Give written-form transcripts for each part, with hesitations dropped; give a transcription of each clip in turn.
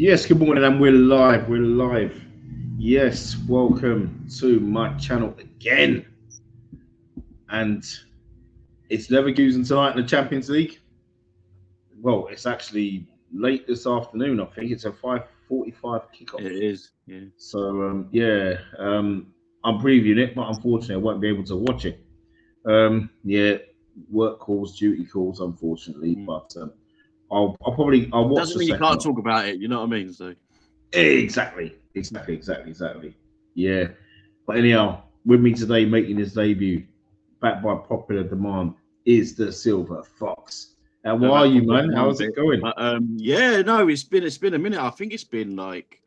Yes, good morning, and we're live. We're live. Yes, welcome to my channel again. And it's Leverkusen tonight in the Champions League. Well, it's actually late this afternoon. I think it's a 5:45 kickoff. It is, yeah. So I'm previewing it, but unfortunately, I won't be able to watch it. Work calls, duty calls, unfortunately. But I'll watch Doesn't the mean you second can't half. talk about it. You know what I mean? So Exactly. Yeah. But anyhow, with me today making his debut, backed by popular demand, is the Silver Fox. How are you, man? How's it going? But yeah, no, it's been a minute. I think it's been like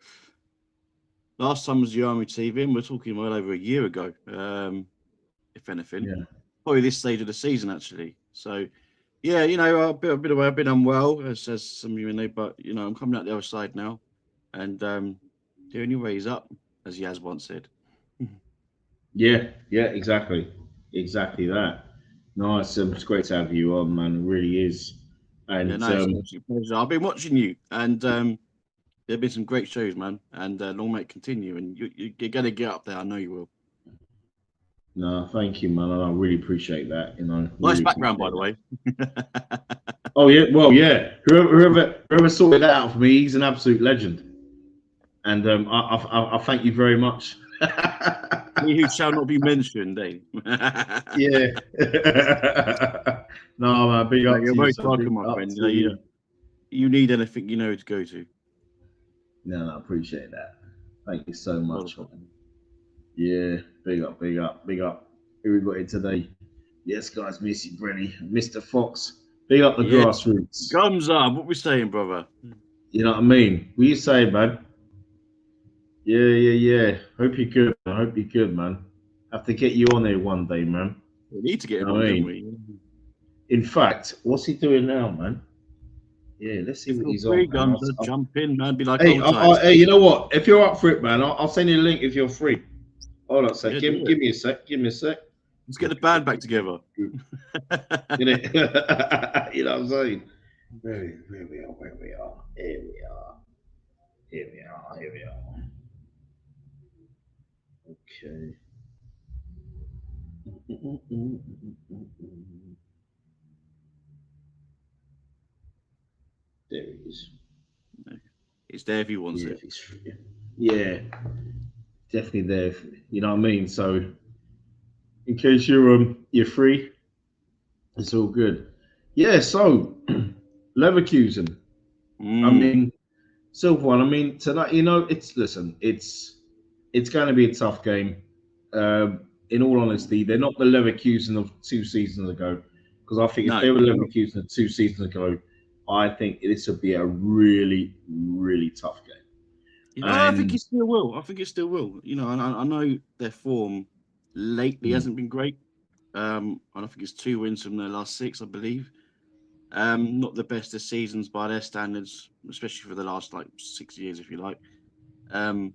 last time was the Army TV, and we're talking well over a year ago. If anything, Yeah. probably this stage of the season actually. So yeah, you know, a bit away, I've been unwell, as some of you know, but you know, I'm coming out the other side now, and the only way is up, as Yaz once said. Yeah, exactly. Exactly that. No, it's great to have you on, man. It really is. Yeah, And no, it's an absolute pleasure. I've been watching you, and there've been some great shows, man, and long may it continue. And you're gonna get up there. I know you will. no, thank you, man. I really appreciate that. You know, Nice really background, by appreciate the that. way. Oh yeah, well yeah. Whoever sorted that out for me, he's an absolute legend. And I thank you very much. He who shall not be mentioned, eh? Yeah. No, man, big No, up you're to you. most So big welcome, my up friend. to you. You need anything, you know who to go to. No, I appreciate that. Thank you so much. Well, Yeah, big up, big up, big up. Here we got it today. Yes, guys, Missy Brenny, Mr. Fox. Big up the yeah, grassroots. gums up. What we saying, brother? You know what I mean? What you say, man? Yeah. Hope you're good. I hope you're good, man. Have to get you on here one day, man. We need to get You him know on, what I don't mean? we? In fact, what's he doing now, man? Yeah, let's see If what you're he's free, on, man. gums, jump in, man. Be like Hey, old times. hey, you know what? If you're up for it, man, I'll send you a link if you're free. Hold on a sec. Yeah, Give do it. me a sec. Give me a sec. Let's get the band back together. You know, you know what I'm saying? Where we are, where we are. Here we are. Here we are. Here we are. Okay. There he is. It's there if he wants Yeah, it. if he's free. Yeah, definitely there. You know what I mean? So, in case you're free, it's all good. Yeah. So, Leverkusen. I mean, Silver one. I mean, tonight. You know, it's going to be a tough game. In all honesty, they're not the Leverkusen of 2 seasons ago. Because I think if No, they were they're not. Leverkusen of 2 seasons ago, I think this would be a really, really tough game. You know, I think And it still will. I think it still will. You know, and I know their form lately hasn't been great. And I think it's 2 wins from their last 6, I believe. Not the best of seasons by their standards, especially for the last like 6 years, if you like. Um,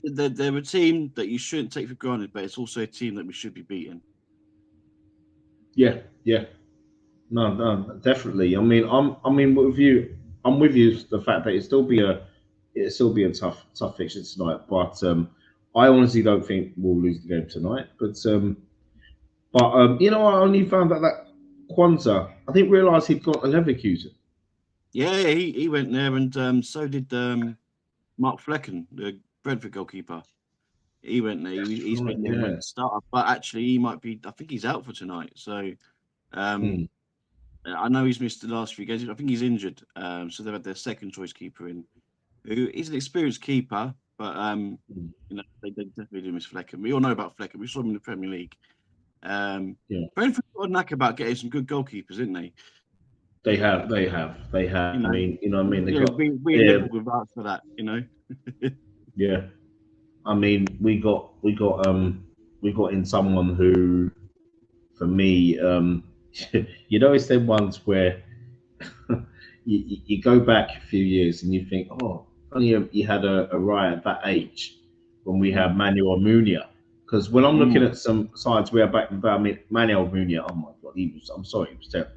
they're a team that you shouldn't take for granted, but it's also a team that we should be beating. yeah, no, definitely. I mean, with you, I'm with you. The fact that it'll still be a tough fixture tonight. But I honestly don't think we'll lose the game tonight. But you know, I only found out that Kwanzaa. I didn't realise he'd got a Leverkusen. Yeah, he went there, and so did Mark Flecken, the Brentford goalkeeper. He went there. He That's right. went there and went Yeah. to start, but actually he might be. I think he's out for tonight. So um, Hmm. I know he's missed the last few games. I think he's injured. So they've had their second choice keeper in, who is an experienced keeper, but Hmm. you know they definitely do miss Flecken. We all know about Flecken. We saw him in the Premier League. Yeah. Brentford got a knack about getting some good goalkeepers, didn't they? They have. You I know, mean, you know what I mean? They yeah, got we in yeah, Liverpool would vouch for that. You know. yeah. I mean, we got in someone who, for me, you know, it's them ones where you go back a few years and you think, oh, only you had a right at that age when we had Manuel Munia. Because when I'm looking Mm. at some sides we are back, I mean, Manuel Munia, oh my god, I'm sorry, he was terrible.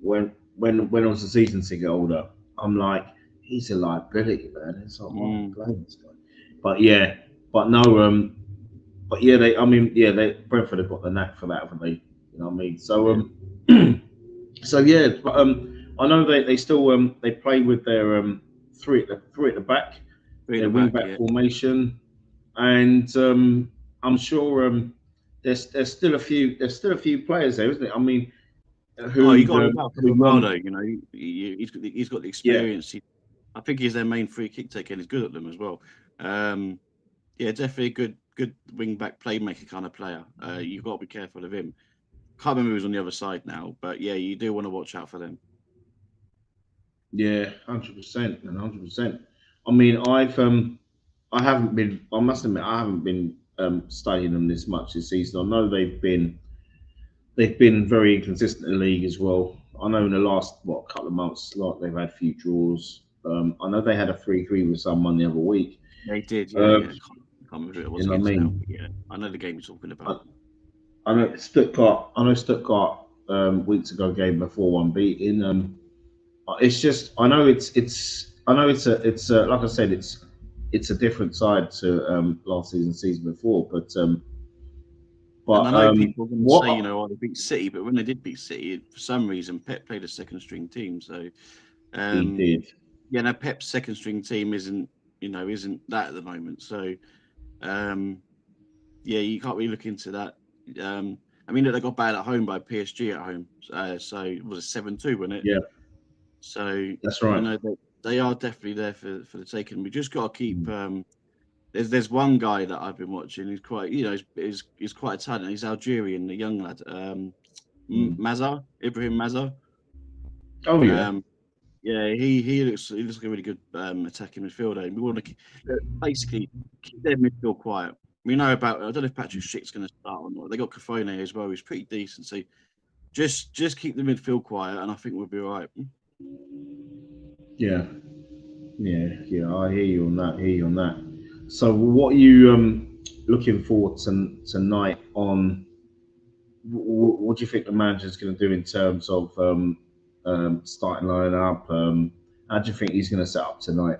When I was a season ticket older, I'm like, he's a liability, man. It's like, why are we Mm, playing this guy? But yeah, but no, but yeah, they Brentford have got the knack for that, haven't they? You know what I mean? So yeah, so yeah, but I know they still they play with their three at the back, three at their the wing back. back Yeah. formation, and I'm sure there's still a few players there, isn't it? I mean, Oh, you got to look out for who won? Ronaldo. You know, he's got the Yeah, experience. I think he's their main free kick taker, and he's good at them as well. Um, yeah, definitely a good wing back playmaker kind of player. You've got to be careful of him. Can't remember who's on the other side now, but yeah, you do want to watch out for them. yeah, 100% and 100%. I mean, I haven't been. I must admit, I haven't been studying them this much this season. I know they've been very inconsistent in the league as well. I know in the last couple of months, like they've had a few draws. I know they had a 3-3 with someone the other week. They did, yeah, Um, yeah. Can't remember who it was you know what I against now, mean? but yeah, I know the game you're talking I, about. I know Stuttgart. I know Stuttgart weeks ago gave them a 4-1 beating. It's just I know it's like I said it's a different side to last season before, And I but know people are going to say, what oh, they beat City, but when they did beat City, for some reason, Pep played a second string team. So, he um, did, yeah, no, Pep's second string team isn't that at the moment. So, um, yeah, you can't really look into that. I mean, they got bad at home by PSG at home. So it was a 7-2, wasn't it? yeah, So, that's right, they are definitely there for the taking. We just got to keep. There's one guy that I've been watching. He's quite, he's quite a talent. He's Algerian, the young lad. mm. Mazar, Ibrahim Mazar. Oh yeah, Um, yeah, he looks like a really good attacking midfielder. We want to basically keep their midfield quiet. We know about. I don't know if Patrick Schick's going to start or not. They got Kofone as well. He's pretty decent. So just keep the midfield quiet, and I think we'll be all right. yeah, yeah. I hear you on that. Hear you on that. So what are you looking forward to tonight on? What do you think the manager's going to do in terms of starting lineup? How do you think he's going to set up tonight?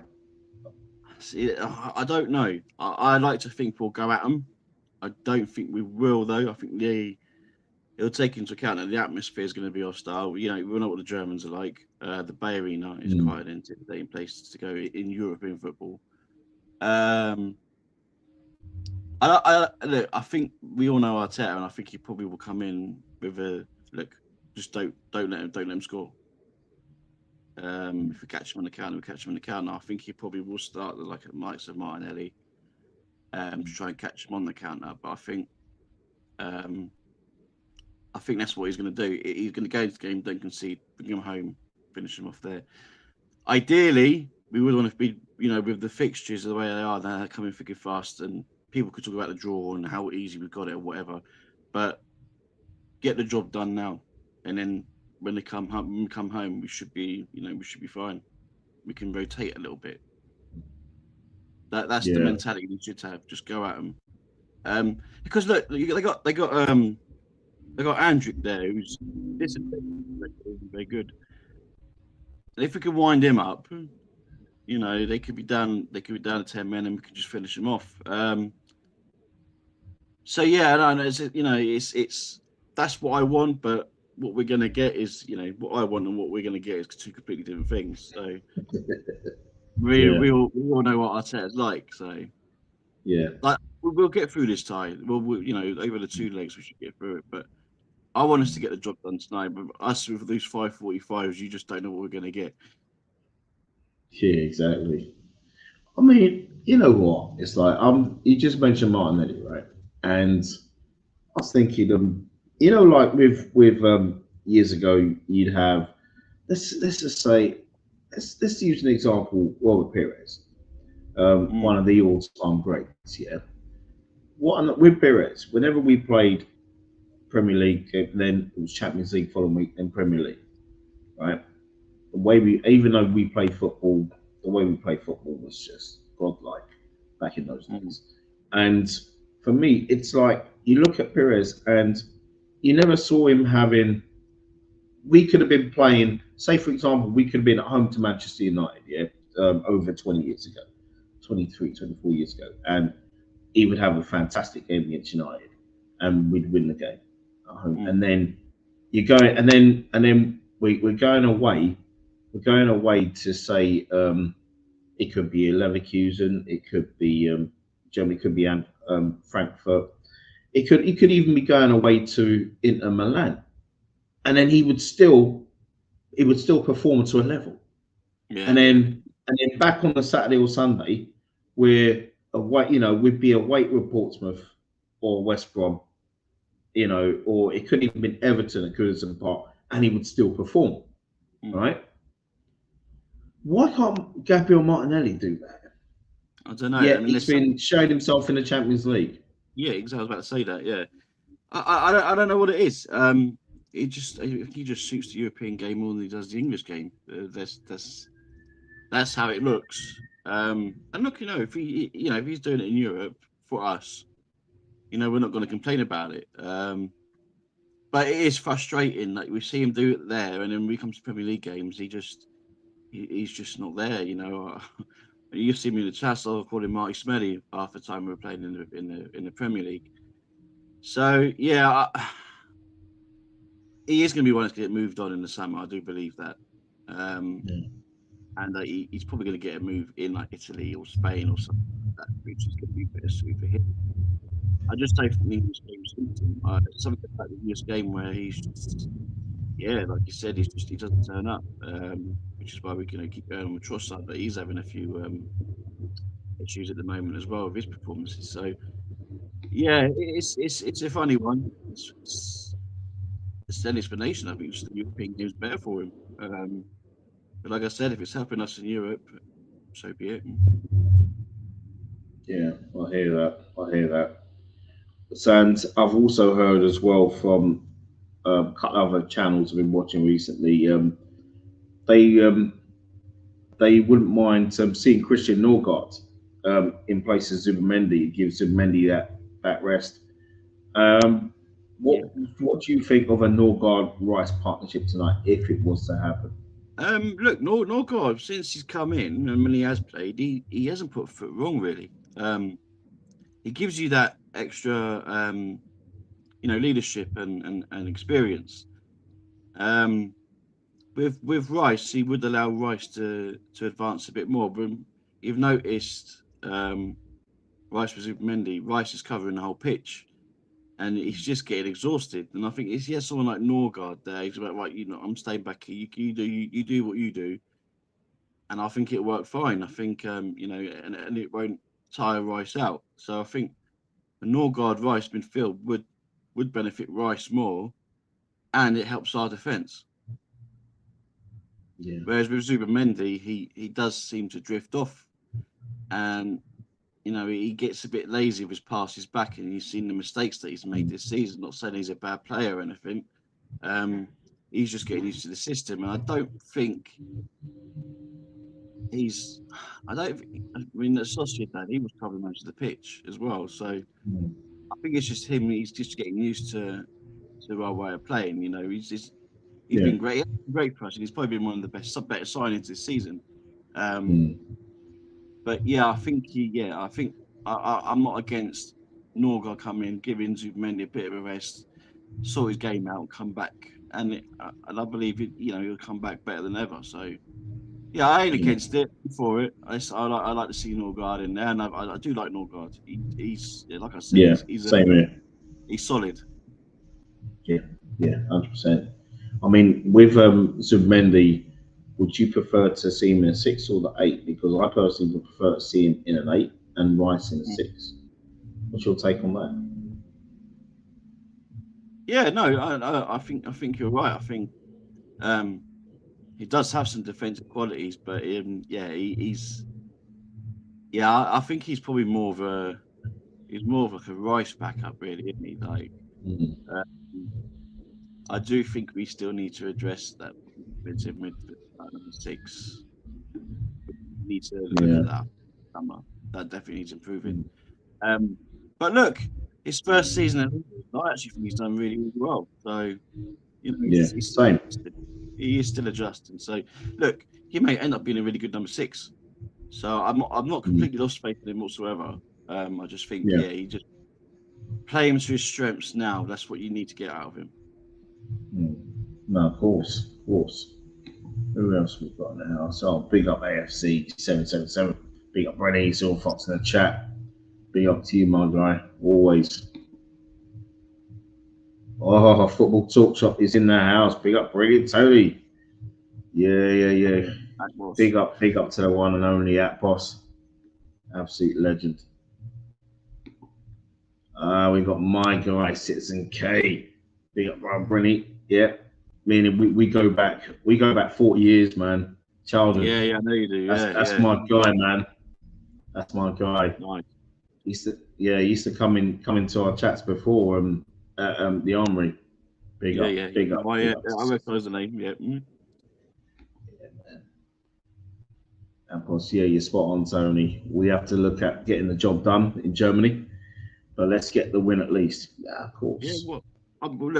See, I don't know. I like to think we'll go at them. I don't think we will, though. I think it'll take into account that the atmosphere is going to be hostile. You know, we know what the Germans are like. The Bay Arena is Mm, quite an intimidating place to go in European football. Um, look. I think we all know Arteta, and I think he probably will come in with a look. Just don't let him score. If we catch him on the counter, we catch him on the counter. I think he probably will start like at Mikes of Martinelli, to try and catch him on the counter. But um, I think that's what he's going to do. He's going to go into the game, don't concede, bring him home, finish him off there. Ideally, we would want to be, with the fixtures the way they are, they're coming thick and fast, and people could talk about the draw and how easy we got it or whatever. But get the job done now, and then when they come home, we should be fine. We can rotate a little bit. That's the yeah, mentality we should have. Just go at them. Because look, they got Andrew there, who's disciplined, very good. And if we can wind him up, they could be down. They could be down to 10 men, and we could just finish him off. So yeah, no, it's that's what I want, but what we're gonna get is, what I want and what we're gonna get is two completely different things. So we yeah, we all, we all know what Arteta's like. So yeah, like we'll get through this tie. Over the 2 legs we should get through it. But I want us to get the job done tonight. But us with these 5:45s, you just don't know what we're gonna get. yeah, exactly. I mean, you know what? It's like you just mentioned Martinelli, right? And I was thinking, like with years ago, you'd have let's just say let's use an example, Robert Pires, one Mm, of the all-time greats. Yeah, with Pires, whenever we played Premier League, then it was Champions League following week, then Premier League, right? The way even though we played football, the way we played football was just godlike back in those mm, days. And for me, it's like you look at Perez and you never saw him having. We could have been playing, say for example, we could have been at home to Manchester United, yeah. over 20 years ago, 23, 24 years ago, and he would have a fantastic game against United, and we'd win the game at home. Mm. And then you go, and then we're going away. We're going away to say it could be a Leverkusen, it could be Germany, it could be Frankfurt. It could even be going away to Inter Milan, and then he would still perform to a level. Yeah, And then back on the Saturday or Sunday, we're away. We'd be away with Portsmouth or West Brom. Or it could even been Everton at Goodison Park, and he would still perform. Mm. Right? Why can't Gabriel Martinelli do that? I don't know. Yeah, I mean, he's been showing himself in the Champions League. Yeah, exactly. I was about to say that. Yeah, I don't know what it is. He just suits the European game more than he does the English game. That's how it looks. And look, if he's doing it in Europe for us, we're not going to complain about it. But it is frustrating. Like we see him do it there, and then when we come to Premier League games, he's just not there. You see me in the chat. I called him Marty Smelly half the time we were playing in the Premier League. So yeah, he is going to be one that's going to get moved on in the summer. I do believe that. And he's probably going to get a move in like Italy or Spain or something like that, which is going to be better suited for him. I just don't think the English game suits him. Something about the English game where he's just, like you said, he doesn't turn up, which is why we can keep going on with Trossard, but he's having a few issues at the moment as well with his performances. So yeah, it's a funny one. It's an explanation. I think just the European game is better for him. But like I said, if it's helping us in Europe, so be it. Yeah, I hear that. And I've also heard as well from a couple of other channels I've been watching recently. They wouldn't mind seeing Christian Norgard in place of Zubimendi. It gives Zubimendi that rest. What do you think of a Norgard Rice partnership tonight if it was to happen? Look, Norgard, since he's come in and when he has played, he hasn't put a foot wrong really. He gives you that extra, leadership and experience. With Rice, he would allow Rice to advance a bit more. But you've noticed Rice with Zubimendi, Rice is covering the whole pitch, and he's just getting exhausted. And I think if he has someone like Norgard there, he's about right. I'm staying back here. You do what you do, and I think it'll work fine. I think and it won't tire Rice out. So I think the Norgard Rice midfield would benefit Rice more, and it helps our defence. Yeah. Whereas with Zubimendi, he does seem to drift off, and he gets a bit lazy with his passes back, and you've seen the mistakes that he's made this season. Not saying he's a bad player or anything. He's just getting used to the system, and I don't think he's. I mean, at Sociedad, he was covering most of the pitch as well. So I think it's just him. He's just getting used to our way of playing. He's been great for us, and he's probably been one of the better signings this season. But yeah, I think I'm not against Norgard coming in, giving Zubimendi a bit of a rest, sort his game out, come back, and I believe he'll come back better than ever. So yeah, I ain't against it. For it, I like to see Norgard in there, and I do like Norgard. He's like I said, he's same here. He's solid. Yeah, 100%. I mean, with Zubimendi, would you prefer to see him in a 6 or the 8? Because I personally would prefer to see him in an 8 and Rice in a 6. What's your take on that? Yeah, no, I think you're right. I think he does have some defensive qualities, but I think he's probably more of like a Rice backup, really, isn't he? Like, I do think we still need to address that defensive midfield number 6. We need to look at that. That definitely needs improving. But look, his first season, I actually think he's done really, really well. So, he's same. He is still adjusting. So, look, he may end up being a really good number 6. So I'm not completely lost faith in him whatsoever. I just think, Yeah. you just play him to his strengths now. That's what you need to get out of him. No, of course, of course. Who else we've got in the house? Oh, big up AFC 777. Big up Brenny, Silver Fox in the chat. Big up to you, my guy. Always. Oh, Football Talk Shop is in the house. Big up, brilliant Tony. Yeah. Big up to the one and only Atpos. Absolute legend. We got my guy, Citizen K. Big up, Brian Brenny. Yeah. Meaning we go back 40 years, man. Childhood. Yeah, I know you do. That's my guy, man. That's my guy. Nice. He used to come into our chats before at the Armory. Big up. I recognise the name. Yeah. Man. Of course, you're spot on, Tony. We have to look at getting the job done in Germany, but let's get the win at least. Yeah, of course. Yeah, look,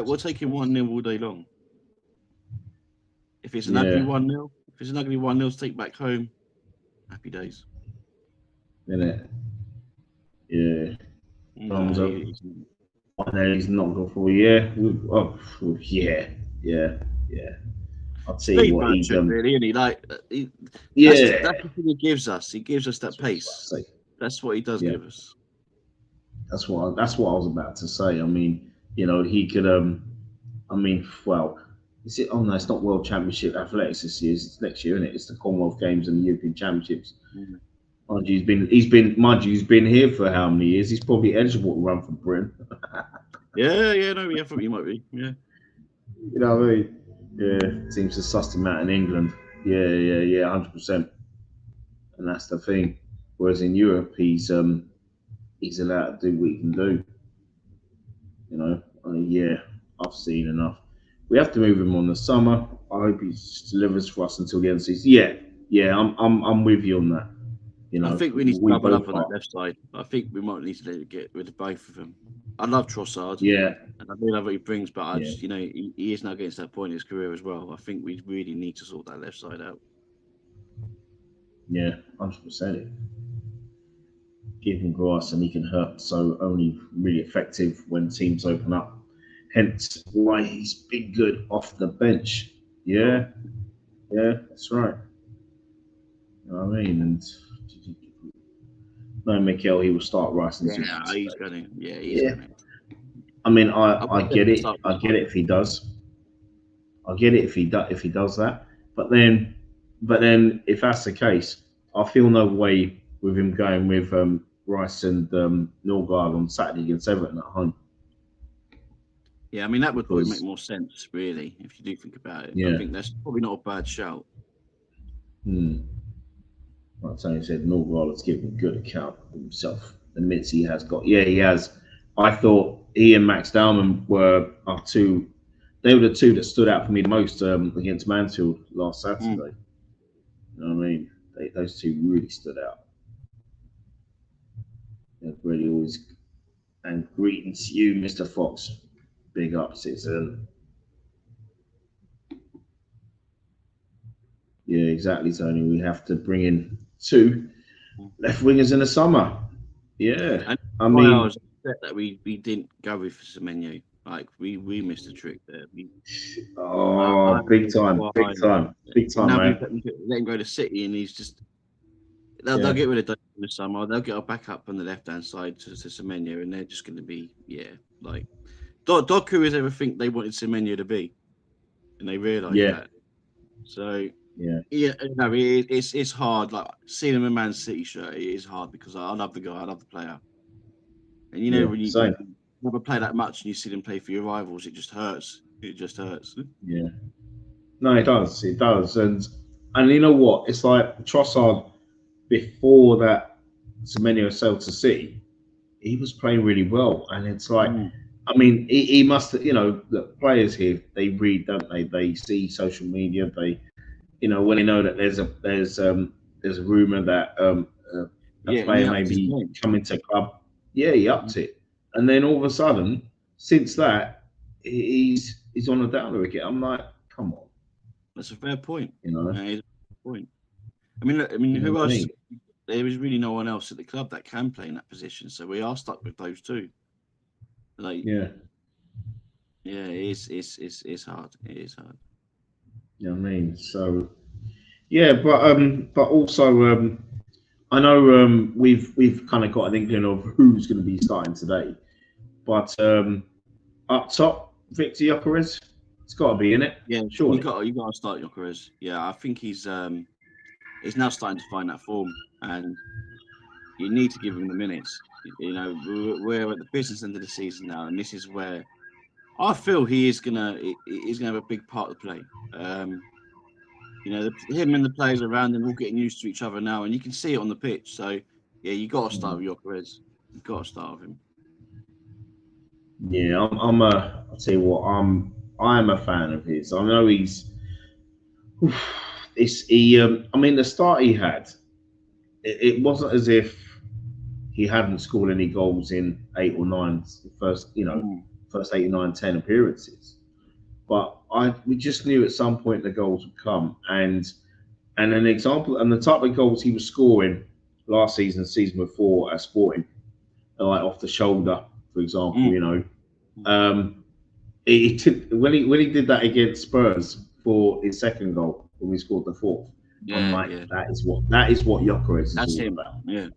we're taking 1-0 all day long. If it's an ugly 1-0, to take back home, happy days. Innit? Yeah. He's not good for yeah. I'll tell you what, he's really, and that's the thing he gives us. He gives us that pace. That's what he does give us. That's what I was about to say. I mean, he could. Is it? Oh no, it's not World Championship Athletics this year. It's next year, isn't it? It's the Commonwealth Games and the European Championships. Mm-hmm. Mind you, he's been here for how many years? He's probably eligible to run for Britain. I thought he might be. Yeah. You know what I mean? Yeah, seems to suss him out in England. Yeah, 100%. And that's the thing. Whereas in Europe, he's allowed to do what he can do. I've seen enough. We have to move him on the summer. I hope he delivers for us until the end of the season. Yeah, I'm with you on that. I think we need to double up on that left side. I think we might need to get rid of both of them. I love Trossard. Yeah. And I do love what he brings, but he is now getting to that point in his career as well. I think we really need to sort that left side out. Yeah, 100%. Give him grass and he can hurt. So only really effective when teams open up. Hence why he's been good off the bench. Yeah, that's right. You know what I mean? And no, Mikel, he will start Rice. He's going to. Yeah. I mean, I get it. I get it if he does. I get it if he does that. But then, if that's the case, I feel no way with him going with Rice and Norgard on Saturday against Everton at home. Yeah, I mean that would probably make more sense, really, if you do think about it. Yeah. I think that's probably not a bad shout. Like Tony said, Norgard has given a good account of himself. The minutes he has got. Yeah, he has. I thought he and Max Dowman were two. They were the two that stood out for me the most against Mansfield last Saturday. You know what I mean? Those two really stood out. They're really always. And greetings to you, Mr. Fox. Big up, citizen. Yeah, exactly, Tony. We have to bring in 2 left wingers in the summer. Yeah, and I was upset that we didn't go with Semenyo. Like we missed a trick there. Big time, man. Let him go to City, and he's just. They'll get rid of Doku in the summer. They'll get a backup on the left-hand side to Semenyo, and they're just going to be like. Doku is everything they wanted Semenyo to be, and they realised that. So it's hard. Like seeing him in Man City shirt, it is hard because I love the guy, I love the player, and when you never play that much and you see them play for your rivals, it just hurts. It just hurts. Yeah, no, it does, and you know what? It's like Trossard before that Semenyo sailed to City, he was playing really well, and it's like. I mean, he must. The players here, they read, don't they? They see social media. They, when they know that there's a rumor that a player may be coming to club. Yeah, he upped it, and then all of a sudden, since that, he's on a downer again. I'm like, come on. That's a fair point. Point. I mean, who else? there is really no one else at the club that can play in that position. So we are stuck with those two. Like, Yeah. yeah, it's hard. It is hard. You know what I mean? So yeah, but also I know we've kind of got an inkling of who's going to be starting today, but up top, Victor Gyökeres, it's got to be in it, Yeah, surely. you got to start Gyökeres. Yeah, I think he's now starting to find that form, and you need to give him the minutes. You know, we're at the business end of the season now, and this is where I feel he's gonna have a big part to play. You know, him and the players around him all getting used to each other now, and you can see it on the pitch. So yeah, you got to start with Gyökeres. You got to start with him. Yeah, I'll tell you what, I am a fan of his. I know I mean, the start he had, it wasn't as if he hadn't scored any goals in 8 or 9 Mm. first 8, 9, 10 appearances. But we just knew at some point the goals would come, and an example and the type of goals he was scoring last season, season before at Sporting, like off the shoulder, for example, Mm. um, when he did that against Spurs for his second goal when we scored the fourth. I'm Yeah, like, yeah, that is what Gyökeres is that's all him. about. Yeah.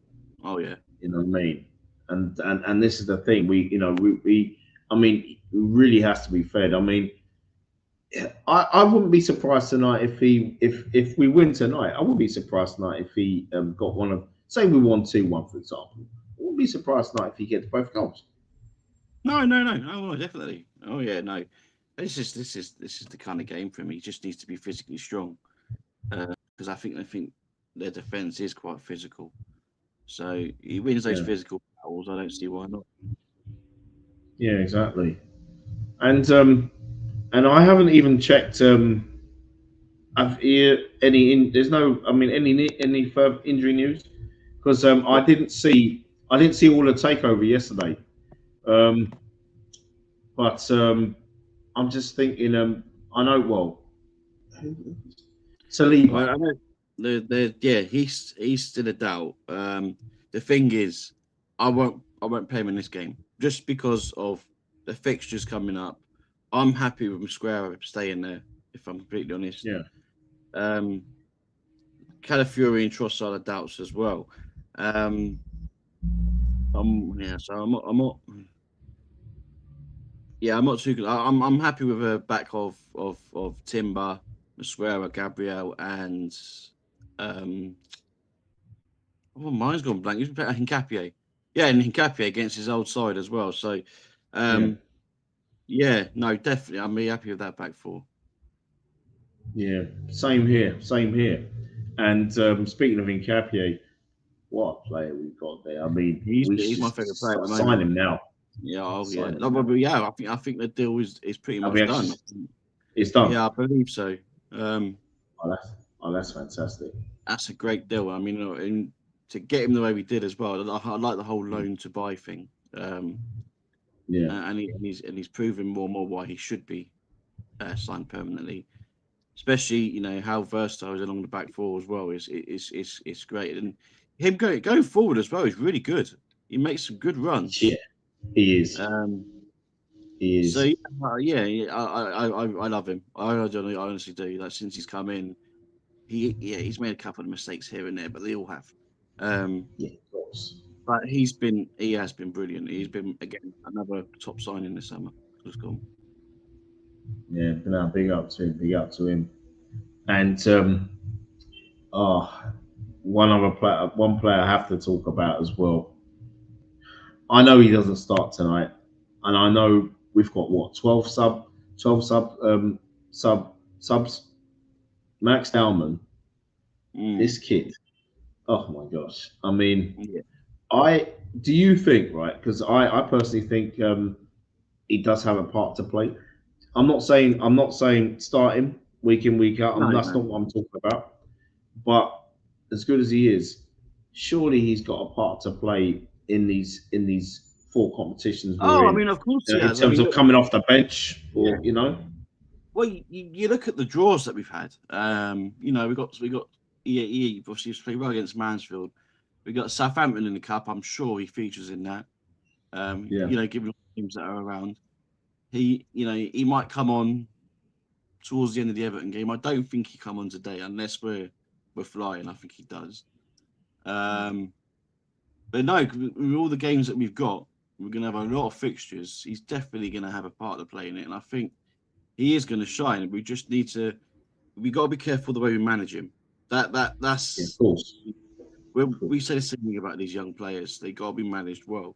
Oh yeah. You know what I mean? And this is the thing. We I mean, it really has to be fed. I mean, I wouldn't be surprised tonight if we win tonight. I wouldn't be surprised tonight if he got one of, say we won 2-1, for example. I wouldn't be surprised tonight if he gets both goals. No, definitely. Oh yeah, no. This is the kind of game for him. He just needs to be physically strong because I think their defense is quite physical. So he wins those Yeah, physical battles. I don't see why not. yeah, exactly. And I haven't even checked. Have you any? There's no. I mean, any further injury news? Because What? I didn't see all the takeover yesterday. Um, but I'm just thinking. I know. Well, Well, Saliba. I know yeah, he's still a doubt. The thing is, I won't play him in this game just because of the fixtures coming up. I'm happy with Mosquera staying there. If I'm completely honest, Yeah, um, Calafiori and Trossard are doubts as well. Um, so I'm not too good. I'm happy with a back of Timber, Mosquera, Gabriel, and um, oh, mine's gone blank. He's playing Hincapié. Yeah, and Hincapié against his old side as well. So, yeah, um, yeah, no, definitely. I'm really happy with that back four. yeah. Same here. Same here. And speaking of Incapié, what a player we've got there. I mean, we should He's my favourite player at the just sign moment. him now. Yeah, oh yeah. Sign No, him but now. yeah, I think the deal is pretty Have we much actually? done. It's done. Yeah, I believe so. Um, Oh, that's fantastic. that's a great deal. I mean, and to get him the way we did as well. I like the whole loan to buy thing. Yeah, And he's proven more and more why he should be signed permanently. Especially how versatile he's along the back four as well is great, and him going forward as well is really good. He makes some good runs. yeah. He is. Um, He so is. yeah, I love him. I honestly do. Like since he's come in, he's made a couple of mistakes here and there, but they all have. Um, Yeah, of course. but he has been brilliant. He's been again another top signing this summer. Just gone. Yeah, no, big up to him. Big up to him. And oh, one player I have to talk about as well. I know he doesn't start tonight, and I know we've got what 12 subs. Max Dowman, Mm, this kid. Oh my gosh! I mean, yeah. I do you think right? Because I personally think he does have a part to play. I'm not saying start him week in week out. No, That's no. not what I'm talking about. But as good as he is, surely he's got a part to play in these four competitions we're Oh, I in. mean, of course he In has. I terms mean, of look, coming off the bench, yeah. or Well, you look at the draws that we've had. We got obviously he's played well against Mansfield. We got Southampton in the cup. I'm sure he features in that. Yeah, Given the teams that are around, he might come on towards the end of the Everton game. I don't think he come on today unless we're flying. I think he does. But no, with all the games that we've got, we're going to have a lot of fixtures. He's definitely going to have a part to play in it, and I think he is going to shine. We just need to. We got to be careful the way we manage him. of That's course. we say the same thing about these young players. They got to be managed well.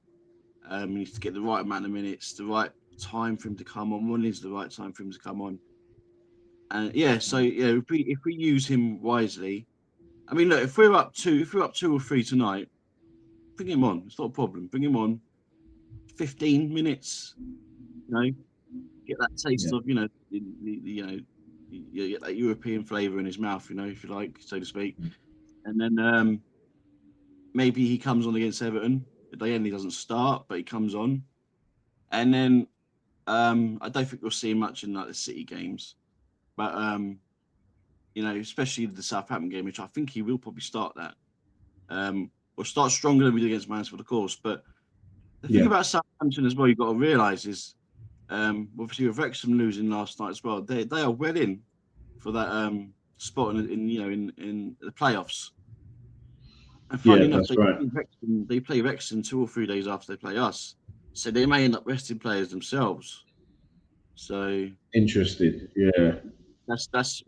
We need to get the right amount of minutes, the right time for him to come on. When is the right time for him to come on? And if we use him wisely, I mean, look, if we're up 2 or 3 tonight, bring him on. It's not a problem. Bring him on. 15 minutes. Get that taste Yeah, of you get that European flavour in his mouth, if you like, so to speak. And then maybe he comes on against Everton. At the end, he doesn't start, but he comes on. And then I don't think we'll see him much in like the City games, but especially the Southampton game, which I think he will probably start that. Or start stronger than we did against Mansfield, of course. But the thing about Southampton as well, you've got to realise is, obviously with Wrexham losing last night as well, they are well in for that spot in the playoffs. And funny enough, that's right. they play Wrexham 2 or 3 days after they play us, so they may end up resting players themselves. So Interested. Yeah, that's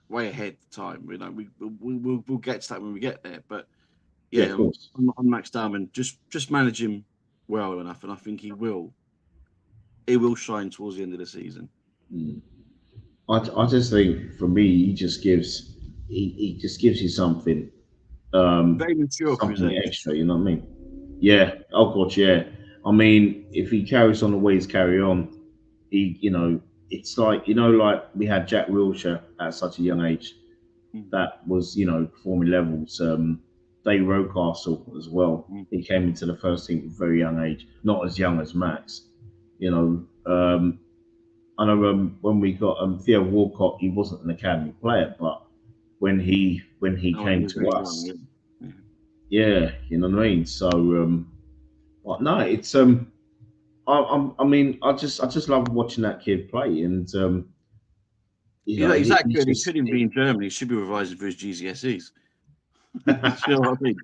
way ahead of time. We'll get to that when we get there. But yeah, yeah, of course. on Max Darman, just manage him well enough, and I think he will. He will shine towards the end of the season. Mm. I just think for me, he just gives you Very mature for his something age. extra. You know what I mean? Yeah. Oh God, yeah. I mean, if he carries on the way he's carry on, it's like like we had Jack Wilshere at such a young age Mm. that was performing levels. Dave Rocastle as well. Mm. He came into the first team at a very young age, not as young as Max. You know, I know when we got Theo Walcott, he wasn't an academy player, but when he Oh, he came was to very us, young. Yeah. yeah, you know what I mean. So, but no, it's I mean, I just love watching that kid play, and He's that he's good. He just shouldn't be in Germany. He should be revising for his GCSEs. Do you know what I mean?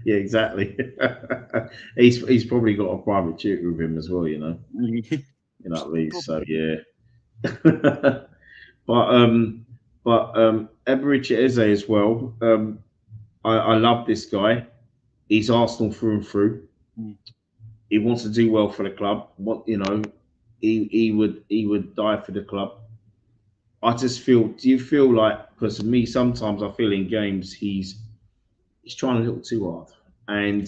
yeah, exactly. He's probably got a private tutor with him as well, at least. So yeah. But Eberechi Eze as well. I love this guy. He's Arsenal through and through. Mm. He wants to do well for the club. He would die for the club. I just feel. Do you feel like? Because me, sometimes I feel in games he's trying a little too hard, and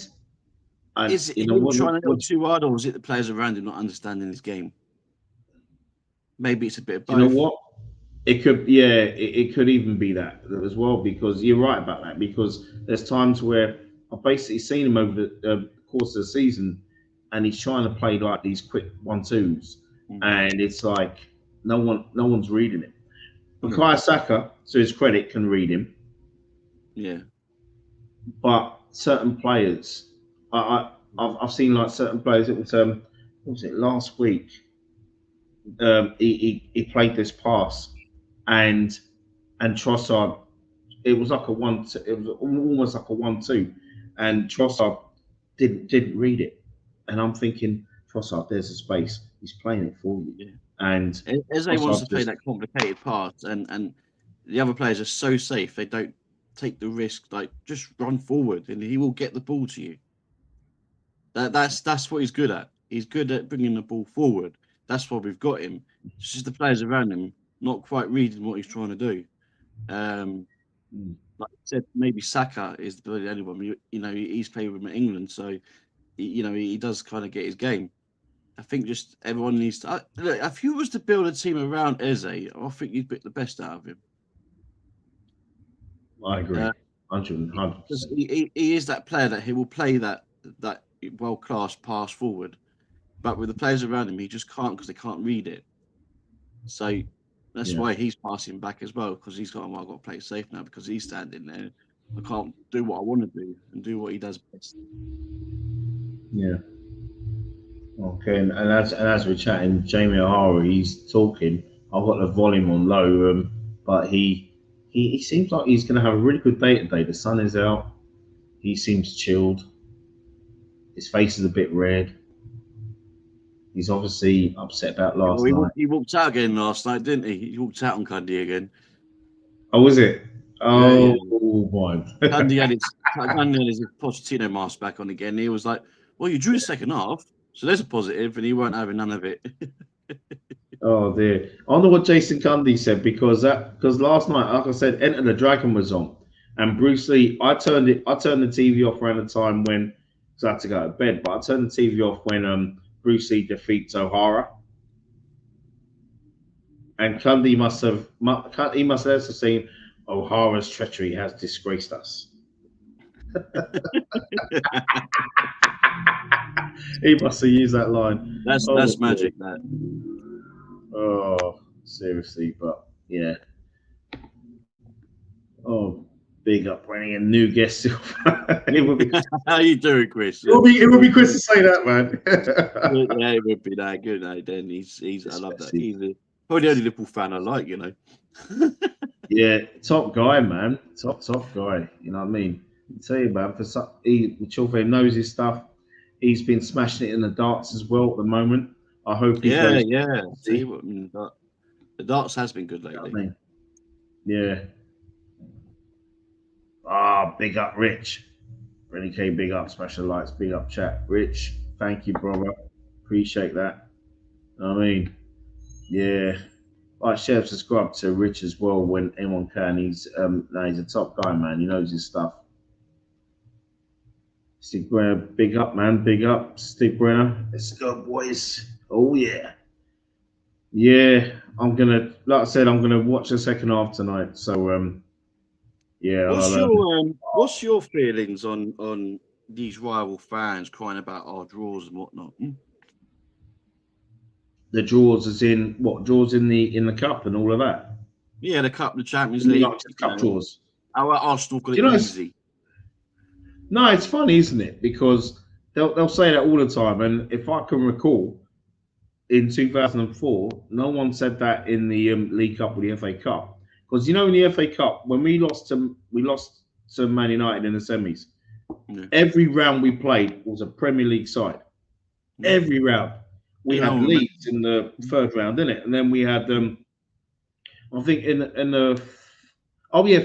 Is you know him what? trying a little What too hard, or is it the players around him not understanding his game? Maybe it's a bit of do you know both. what? It could, yeah, it could even be that as well, because you're right about that. Because there's times where I've basically seen him over the course of the season, and he's trying to play like these quick 1-2s, Mm. and it's like no one's reading it. Yeah. Bukayo Saka, to his credit, can read him, Yeah. but certain players, I've seen like certain players. It was what was it last week? He played this pass, and Trossard, it was like a one. It was almost like a 1-2, and Trossard didn't read it, and I'm thinking, Trossard, there's a space. He's playing it for you, Yeah. and Eze wants to Trossard play just that complicated part, and the other players are so safe they don't take the risk. Like just run forward, and he will get the ball to you. That's what he's good at. He's good at bringing the ball forward. That's why we've got him. It's just the players around him not quite reading what he's trying to do. Um, like I said, maybe Saka is the only one. He's played with him in England, so he does kind of get his game. I think just everyone needs to look. If you was to build a team around Eze, I think you'd get the best out of him. I Uh, agree, 100 because percent. he is that player that he will play that world class pass forward, but with the players around him, he just can't because they can't read it. So that's Yeah, why he's passing back as well because he's got, I've got to play it safe now because he's standing there. I can't do what I want to do and do what he does best. Yeah. Okay. And as we're chatting, Jamie O'Hara, he's talking. I've got the volume on low, but he seems like he's going to have a really good day today. The sun is out. He seems chilled. His face is a bit red. He's obviously upset about Well, last night. he walked out again last night, didn't he? He walked out on Cundy again. Oh, was it? Yeah, Oh, yeah. boy. Cundy had his Pochettino mask back on again. He was like, "Well, you drew the second half, so there's a positive," and he weren't having none of it. Oh dear. I wonder what Jason Cundy said because last night, like I said, Enter the Dragon was on, and Bruce Lee. I turned the TV off around the time when because I had to go to bed, but I turned the TV off when Bruce Lee defeats O'Hara, and he must have also seen O'Hara's treachery has disgraced us. He must have used that line. That's magic. That Oh, seriously, but yeah. Oh, big up bringing a new guest. It would be. how you doing, Chris? It would be Chris to say that, man. Yeah, it would be that good. Then he's I love that. He's probably the only Liverpool fan I like. Yeah, top guy, man. Top guy. You know what I mean? I tell you, man. Chilwell knows his stuff. He's been smashing it in the darts as well at the moment. I hope he goes. Yeah. See, the darts has been good You know what lately. I mean? Yeah. Ah, big up, Rich. Rennie K, big up, Special Lights, big up, chat. Rich, thank you, brother. Appreciate that. I mean, yeah. I share subscribe to Rich as well when anyone can. He's a top guy, man. He knows his stuff. Stick Brenner, big up, man. Big up. Stick Brenner. Let's go, boys. Oh yeah. Yeah. Like I said, I'm gonna watch the second half tonight. So yeah, What's your feelings on these rival fans crying about our draws and whatnot? the draws is in what draws in the cup and all of that. Yeah, the cup, the Champions And League. not just cup draws. Our Arsenal got Do it you know, easy. no, it's funny, isn't it? Because they'll say that all the time. And if I can recall, in 2004, no one said that in the League Cup or the FA Cup. Because in the FA Cup, when we lost to Man United in the semis, every round we played was a Premier League side. Yeah. Every round. We had Leeds in the third round, didn't it? And then we had I think in the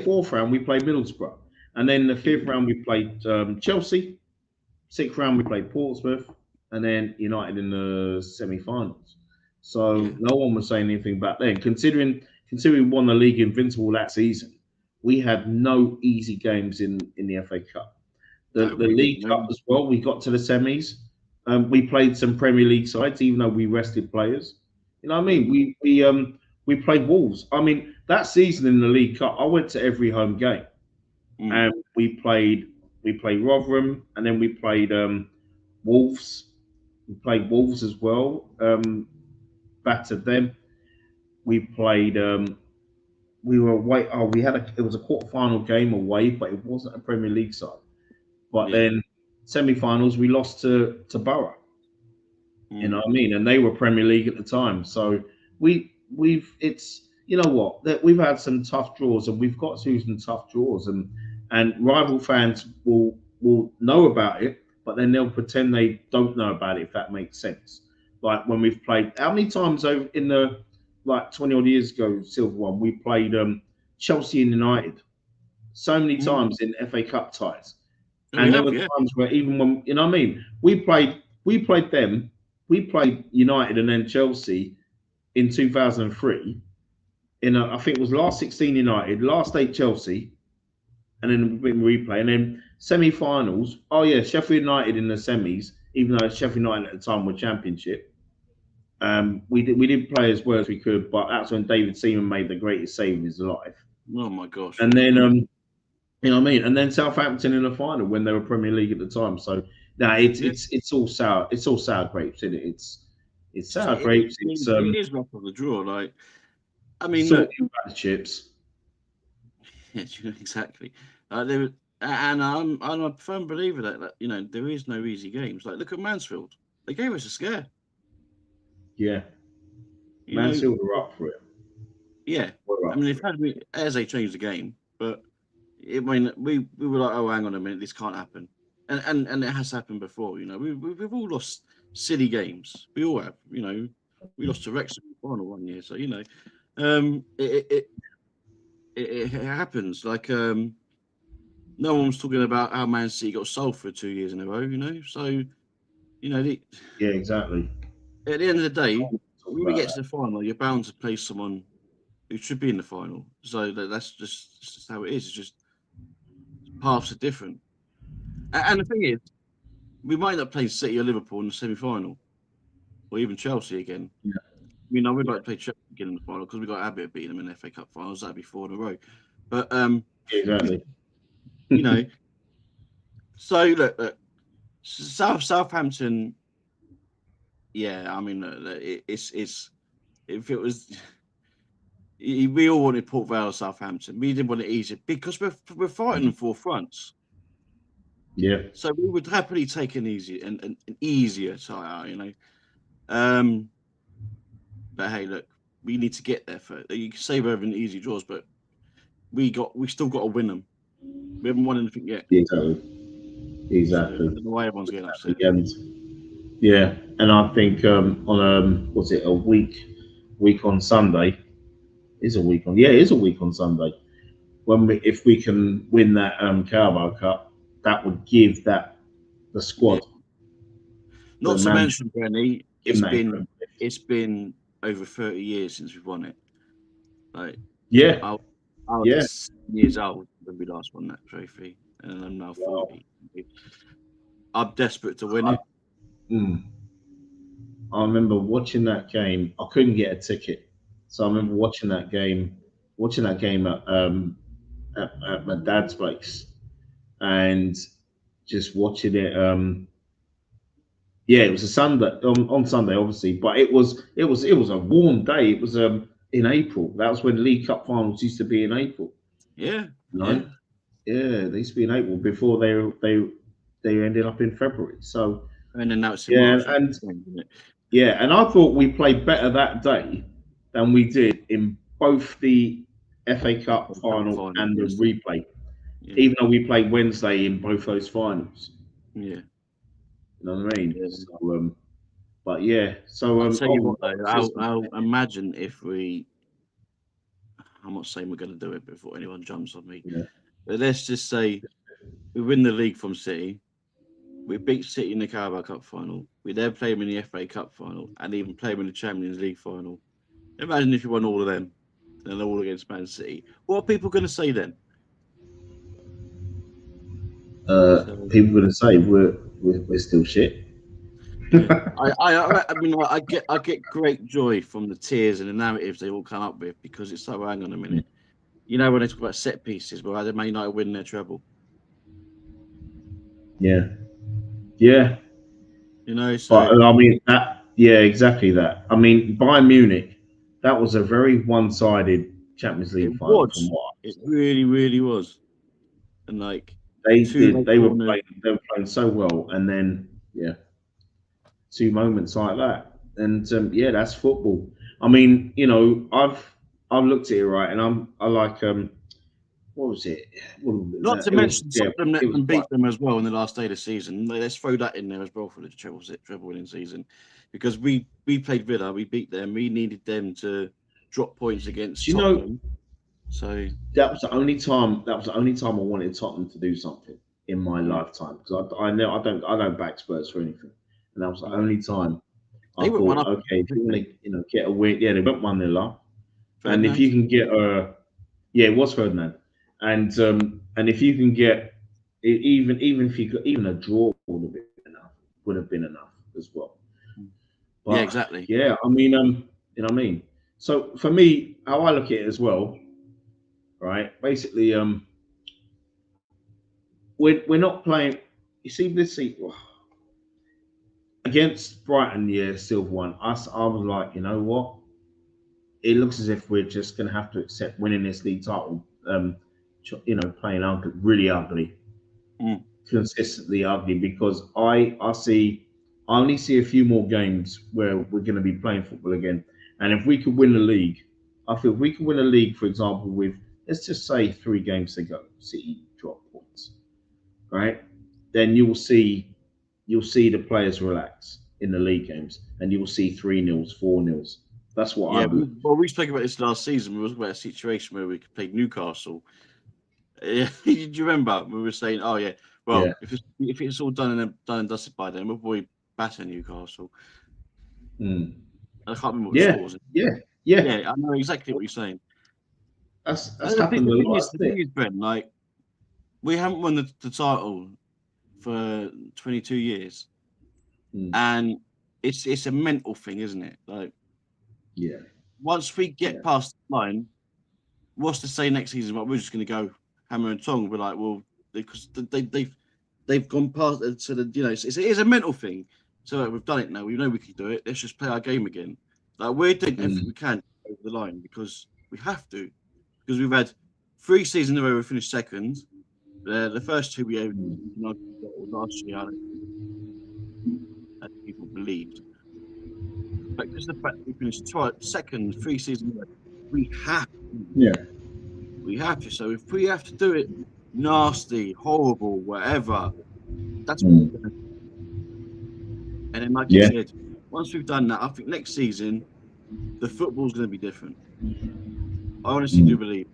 fourth round we played Middlesbrough. And then the fifth round we played Chelsea. Sixth round we played Portsmouth, and then United in the semi-finals. So no one was saying anything back then. Considering we won the league invincible that season, we had no easy games in the FA Cup. The League Cup as well. We got to the semis. We played some Premier League sides, even though we rested players. You know what I mean? We played Wolves. I mean, that season in the League Cup, I went to every home game, and we played Rotherham, and then we played Wolves. We played Wolves as well. Battered them. We played. We were away. Oh, it was a quarter-final game away, but it wasn't a Premier League side. But then semi-finals, we lost to Borough. You know what I mean? And they were Premier League at the time. So we've we've had some tough draws, and we've got to some tough draws, and rival fans will know about it, but then they'll pretend they don't know about it, if that makes sense. Like when we've played, how many times over in the 20 odd years ago, Silver One, we played Chelsea and United so many times in FA Cup ties. And there were times where even when we played them, we played United and then Chelsea in 2003. I think it was last 16 United, last 8 Chelsea, and then we replay, and then semi-finals. Oh yeah, Sheffield United in the semis, even though Sheffield United at the time were Championship. We didn't play as well as we could, but that's when David Seaman made the greatest save of his life. Oh my gosh! And then you know what I mean? And then Southampton in the final when they were Premier League at the time. So it's all sour. It's all sour grapes, isn't it? It's sour grapes. It is luck of the draw. Like, I mean, look, the chips. Yeah, exactly. And I'm a firm believer that you know there is no easy games. Like look at Mansfield, they gave us a scare. Yeah, You know, Mansfield are up for it. yeah. We're I up mean, for they've it. had me as they changed the game, but I mean, we were like, oh, hang on a minute, this can't happen, and it has happened before. You know, we've all lost silly games. We all have. You know, we lost to Wrexham in the final 1 year, so you know, it happens. Like no one was talking about how Man City got sold for 2 years in a row. You know, so you know, Yeah, exactly. at the end of the day, Talk when we about get that. to the final, you're bound to play someone who should be in the final. So that's just how it is. It's just paths are different. And the thing is, we might not play City or Liverpool in the semi-final, or even Chelsea again. Yeah, I mean, I would like yeah, to play Chelsea again in the final because we got a habit of beating them in the FA Cup finals. That'd be 4 in a row. But exactly. you know, so look, Southampton. Yeah, I mean, it's if it was. We all wanted Port Vale or Southampton. We didn't want it easy because we're fighting for fronts. Yeah, So we would happily take an easy and an easier tie, you know. Um, but hey, look, we need to get there first. You can say we're having easy draws, but we still got to win them. We haven't won anything yet. exactly. So I Exactly. don't know why everyone's getting upset. And yeah, and I think on was it a week on Sunday? Is a week on? Yeah, it is a week on Sunday. When we if we can win that Carabao Cup, that would give that the Yeah. squad the Not to manager mention, Brenny, in that incredible. it's been over 30 years since we've won it. Like Yeah, I I yeah. was 7 years old when we last won that trophy, and I'm now Wow. 40. I'm desperate to win I, it. mm, I remember watching that game. I couldn't get a ticket, so I remember Mm. watching that game at my dad's place, and just watching it. Yeah, it was a Sunday on Sunday, obviously, but it was a warm day. It was in April. That was when League Cup finals used to be in April. Yeah, You yeah. know, yeah, they used to be in April before they ended up in February. So And then now it's in yeah, March. and Isn't it? yeah, and I thought we played better that day than we did in both the FA Cup Cup final final and the against them. replay. Yeah, Even though we played Wednesday in both those finals, yeah, you know what I mean? yeah. So, but yeah, so I'll tell you what though, obviously, I'll imagine if we. I'm not saying we're going to do it before anyone jumps on me, yeah, but let's just say we win the league from City. We beat City in the Carabao Cup final. We then play them in the FA Cup final, and even play them in the Champions League final. Imagine if you won all of them, and they're all against Man City. What are people going to say then? So people are gonna say we're still shit. yeah, I mean, I get great joy from the tears and the narratives they all come up with because it's like, well, hang on a minute. You know when they talk about set pieces, well, they may not win their treble. Yeah, yeah, You know, but so I mean that. Yeah, exactly that. I mean Bayern Munich, that was a very one-sided Champions it League final from was, what I it saw. really, really was, and like They two did. late They were corners. playing. They were playing so well, and then yeah, two moments like that, and yeah, that's football. I mean, I've looked at it right, and I like what was it? Not to It was mention yeah, Tottenham it let was them right. beat them as well in the last day of the season. Let's throw that in there as well for the treble winning season, because we played Villa, we beat them, we needed them to drop points against Do you know Tottenham. So that was the only time? That was the only time I wanted Tottenham to do something in my mm, lifetime because I know I don't back Spurs for anything, and that was the mm. only time I They went one thought, up, okay, if you didn't want they? to get a win, yeah, they went 1-0 up, and if Ferdinand. you can get a yeah, it was Ferdinand, and if you can get even if you got even a draw would have been enough as well. Mm. Yeah, But exactly. yeah, I mean, you know what I mean. So for me, how I look at it as well, right? Basically, we're not playing. You see, this see against Brighton, yeah, Silver one. Us, I was like, you know what? It looks as if we're just going to have to accept winning this league title. Playing ugly, really ugly. consistently ugly because I only see a few more games where we're going to be playing football again. And if we could win the league, I feel if we could win a league, for example, with let's just say 3 games to go, City drop points, right? Then you'll see the players relax in the league games, and you'll see 3-0s, 4-0s. That's what I Yeah, would. well, we spoke about this last season. We was about a situation where we could play Newcastle. Yeah, do you remember we were saying, "Oh yeah, Yeah. well, if it's all done and dusted by then, we'll probably batter Newcastle." Mm. I can't remember what the Yeah. score was. Yeah. Yeah. Yeah, I know exactly what you're saying. That's And happened the a thing lot, is, the hasn't thing it? is, Ben, like we haven't won the title for 22 years, Mm. and it's a mental thing, isn't it? Like Yeah. once we get Yeah. past the line, what's to say next season? Like, we're just going to go hammer and tong. We're like, well, because they've gone past it, so that it is a mental thing. So like, we've done it now. We know we can do it. Let's just play our game again. Like we're doing everything Mm. we can over the line because we have to. Because we've had 3 seasons where we finished second. The first 2 we had Mm. last year, I don't think, as people believed. But just the fact that we finished second 3 seasons, we have to. Yeah. We have to. So if we have to do it nasty, horrible, whatever, that's what Mm. we're going to. And then, like you Yeah. said, once we've done that, I think next season the football's going to be different. I honestly do Mm. believe.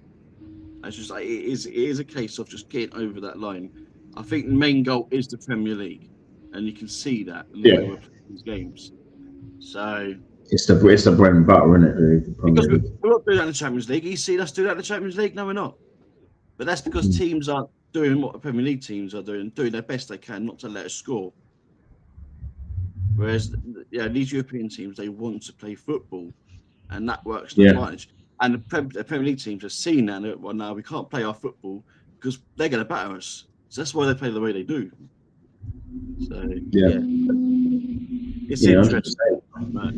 It's just like it is a case of just getting over that line. I think the main goal is the Premier League, and you can see that in the way Yeah. we're playing these games. So It's the bread and butter, isn't it? The because Premier we're League. not doing that in the Champions League, you see us do that in the Champions League. No, we're not. But that's because Mm. teams are doing what the Premier League teams are doing their best they can not to let us score. Whereas, these European teams, they want to play football, and that works an Yeah. advantage. And the Premier League teams have seen that. And well, now we can't play our football because they're going to batter us. So that's why they play the way they do. So Yeah. yeah, it's Yeah. 100%. interesting. But,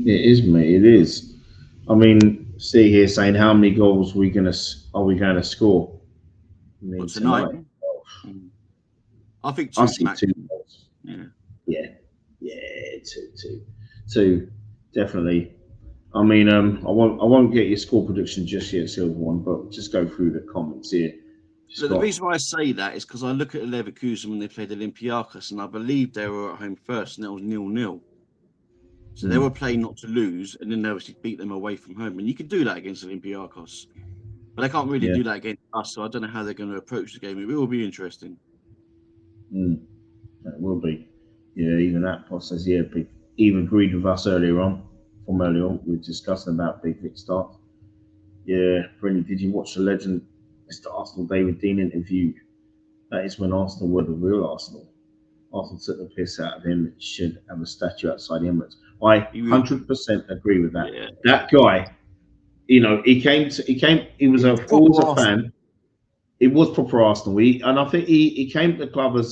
It is, mate. It is. I mean, see here saying how many goals are we going to score? I mean but tonight, tonight. mm, I think I two's see max. 2 goals. Yeah. Yeah. Yeah. Two. Definitely. I mean, I won't get your score prediction just yet, Silver One, but just go through the comments here. Just So the got reason why I say that is because I look at Leverkusen when they played Olympiacos, and I believe they were at home first, and it was 0-0. So they mm, were playing not to lose, and then they obviously beat them away from home. And you can do that against Olympiacos, but they can't really yeah. do that against us. So I don't know how they're going to approach the game. It will be interesting. Mm, that will be. Yeah, even that process. Yeah, big. Even agreed with us earlier on. From earlier on, we were discussing about Big Vic start. Yeah, brilliant. Did you watch the legend, Mr. Arsenal David Dean interview? That is when Arsenal were the real Arsenal. Arsenal took the piss out of him. It should have a statue outside the Emirates. I He really, 100% agree with that. yeah, That guy, he was always proper a Arsenal. fan. It was proper Arsenal. And I think he came to the club as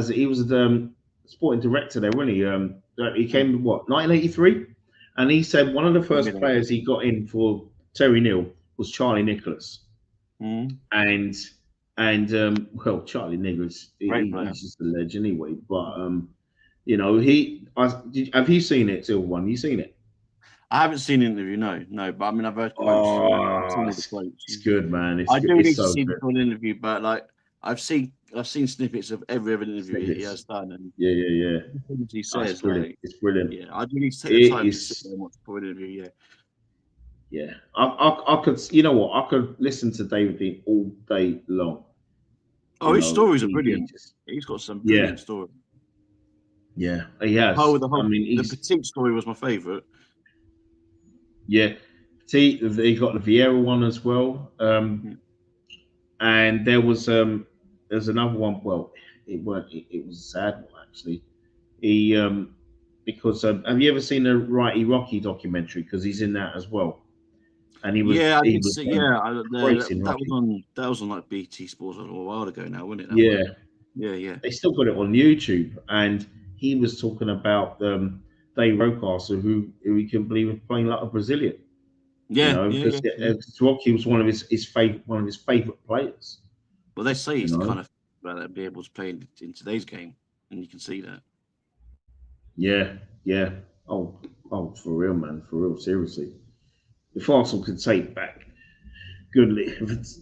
he was the sporting director there, wasn't he? He came what 1983, and he said one of the first players he got in for Terry Neal was Charlie Nicholas, Mm, and well, Charlie Nicholas great player. he's just a legend anyway. But have you seen it, Silver One? You seen it? I haven't seen the interview, no. But I mean, I've heard quotes from it. I've Oh, seen all the quotes. it's good, man. It's I good. do It's need to so see the good. full interview, but like I've seen snippets of every other interview he Snippets. has done, and Yeah. the things he Oh, it's says, brilliant. like, It's brilliant. yeah, I do need to take the It time to sit is. there and watch the full interview. Yeah, Yeah, I could. You know what? I could listen to David Dean all day long. oh, his stories are He brilliant. just. He's got some Yeah, brilliant stories. yeah, he has. I mean, The he's petite story was my favourite. yeah. See, he got the Vieira one as well. And there's another one. Well, it weren't. It was a sad one actually. He because have you ever seen the Righty Rocky documentary? Because he's in that as well, and Yeah, I he did was see. Yeah, praising that was Rocky. on like BT Sports a little while ago now, wasn't it? That one. Yeah, Yeah. they still got it on YouTube, and he was talking about Dave Rocastle, who he couldn't believe was playing like a Brazilian. Yeah. Because Rocky was one of his favorite players. Well, they say You he's kind know, of about that be able to play in today's game, and you can see that. Yeah, yeah. Oh, oh, for real, man, for real, seriously. If Arsenal could take back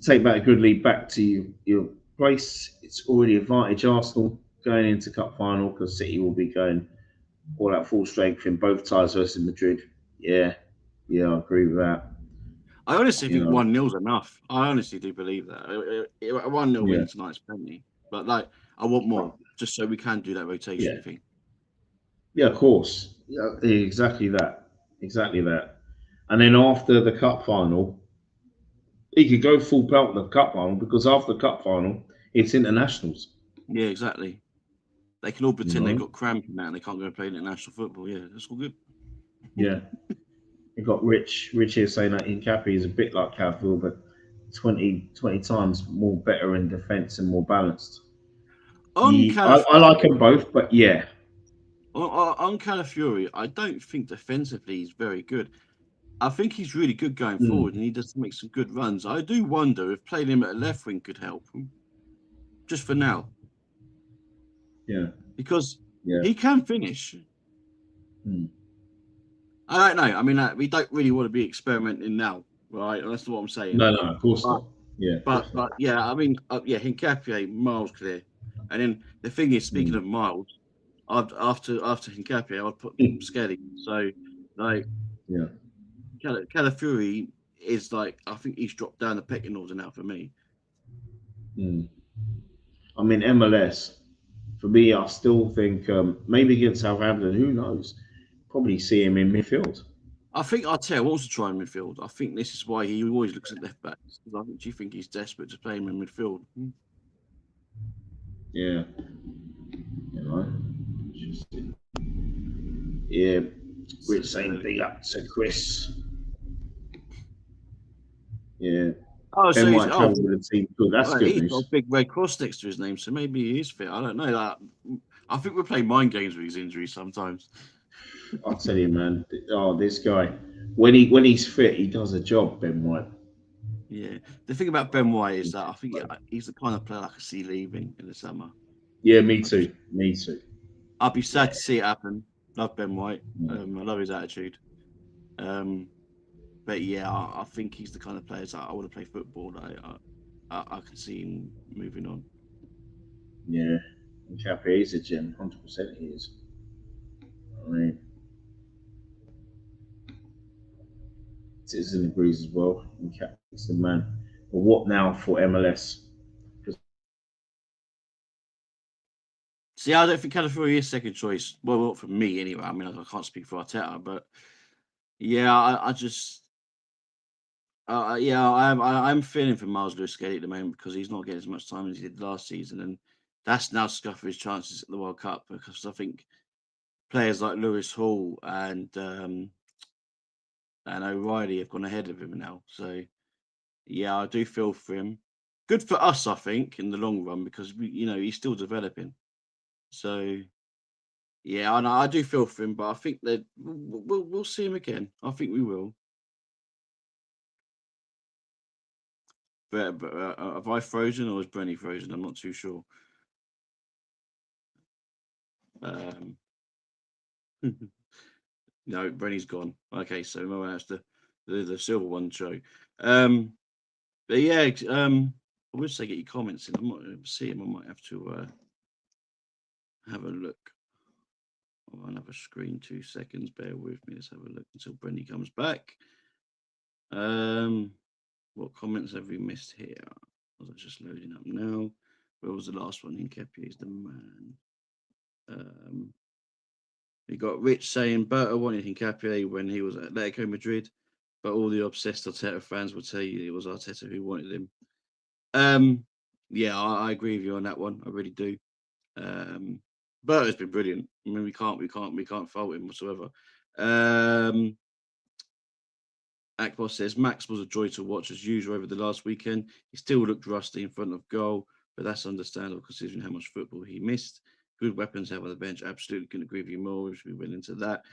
take back Goodley back to your place, it's already advantage Arsenal going into cup final because City will be going all out full strength in both ties versus Madrid. Yeah, yeah, I agree with that. I honestly You think know, 1-0's enough. I honestly do believe that. 1-0 yeah, win tonight's plenty. But like, I want more, just so we can do that rotation yeah, thing. yeah, of course. Yeah, exactly that. Exactly that. And then after the cup final, he could go full belt in the cup final because after the cup final, it's internationals. Yeah, exactly. They can all You pretend they've know, got cramp and that, and they can't go and play international football. Yeah, that's all good. yeah. You got Rich here saying that Incapi is a bit like Cavill, but 20 times more better in defence and more balanced. On Yeah, I like them Calafiori, both, but yeah. on Calafiori, I don't think defensively he's very good. I think he's really good going forward, Mm, and he does make some good runs. I do wonder if playing him at a left wing could help him, just for now, yeah, because yeah. he can finish. Mm. I don't know. I mean, we don't really want to be experimenting now, right? That's not what I'm saying. No, no, of course But not. Yeah, of course not. yeah, I mean, yeah, Hincapié miles clear. And then the thing is, speaking Mm. of miles, after Hincapié, I'd put Skelly. So like Yeah. Calafiori is like, I think he's dropped down the pecking order now for me. Mm. I mean, MLS, for me, I still think maybe against Southampton, who knows? Probably see him in midfield. I think Arteta wants to try in midfield. I think this is why he always looks at left backs. Because I think, do you think he's desperate to play him in midfield? Yeah, you know. Interesting. Yeah, Rich saying So, big up to Chris. Yeah, oh, so Ben he's White travelled with the team. Good, that's well, good he's got a news. big red cross next to his name, so maybe he is fit. I don't know. That I think we're playing mind games with his injuries sometimes. I'll tell you, man. Oh, this guy, when he's fit, he does a job. Ben White. Yeah. The thing about Ben White is that I think he's the kind of player I could see leaving in the summer. Yeah, me I just too. Me too. I'd be Yeah. sad to see it happen. Love Ben White. Mm. I love his attitude. Um, but yeah, I think he's the kind of players that I want to play football. I can see him moving on. Yeah. And Cappy is a gem. 100% he is. I mean, Citizen agrees as well. And Cappy's the man. But what now for MLS? See, I don't think California is second choice. Well, not for me anyway. I mean, I can't speak for Arteta, but yeah, I just yeah, I'm feeling for Miles Lewis Skelly at the moment because he's not getting as much time as he did last season, and that's now scuffing his chances at the World Cup because I think players like Lewis Hall and O'Reilly have gone ahead of him now. So yeah, I do feel for him. Good for us, I think, in the long run because he's still developing. So yeah, I do feel for him, but I think that we'll see him again. I think we will. But have I frozen or is Brenny frozen? I'm not too sure. Um, no, Brenny's gone. Okay, so maybe that's the silver one show. But yeah, I wish they get your comments in. I'm not able to see them. I might have to have a look on another screen. 2 seconds. Bear with me. Let's have a look until Brenny comes back. What comments have we missed here? I was just loading up now. Where was the last one? Hincapié is the man. We got Rich saying Berta wanted Hincapié when he was at Atletico Madrid, but all the obsessed Arteta fans will tell you it was Arteta who wanted him. Yeah, I agree with you on that one. I really do. Berta's been brilliant. I mean, we can't fault him whatsoever. Akbar says Max was a joy to watch as usual over the last weekend. He still looked rusty in front of goal, but that's understandable considering how much football he missed. Good weapons to have on the bench. Absolutely couldn't agree with you more. We should be well into that.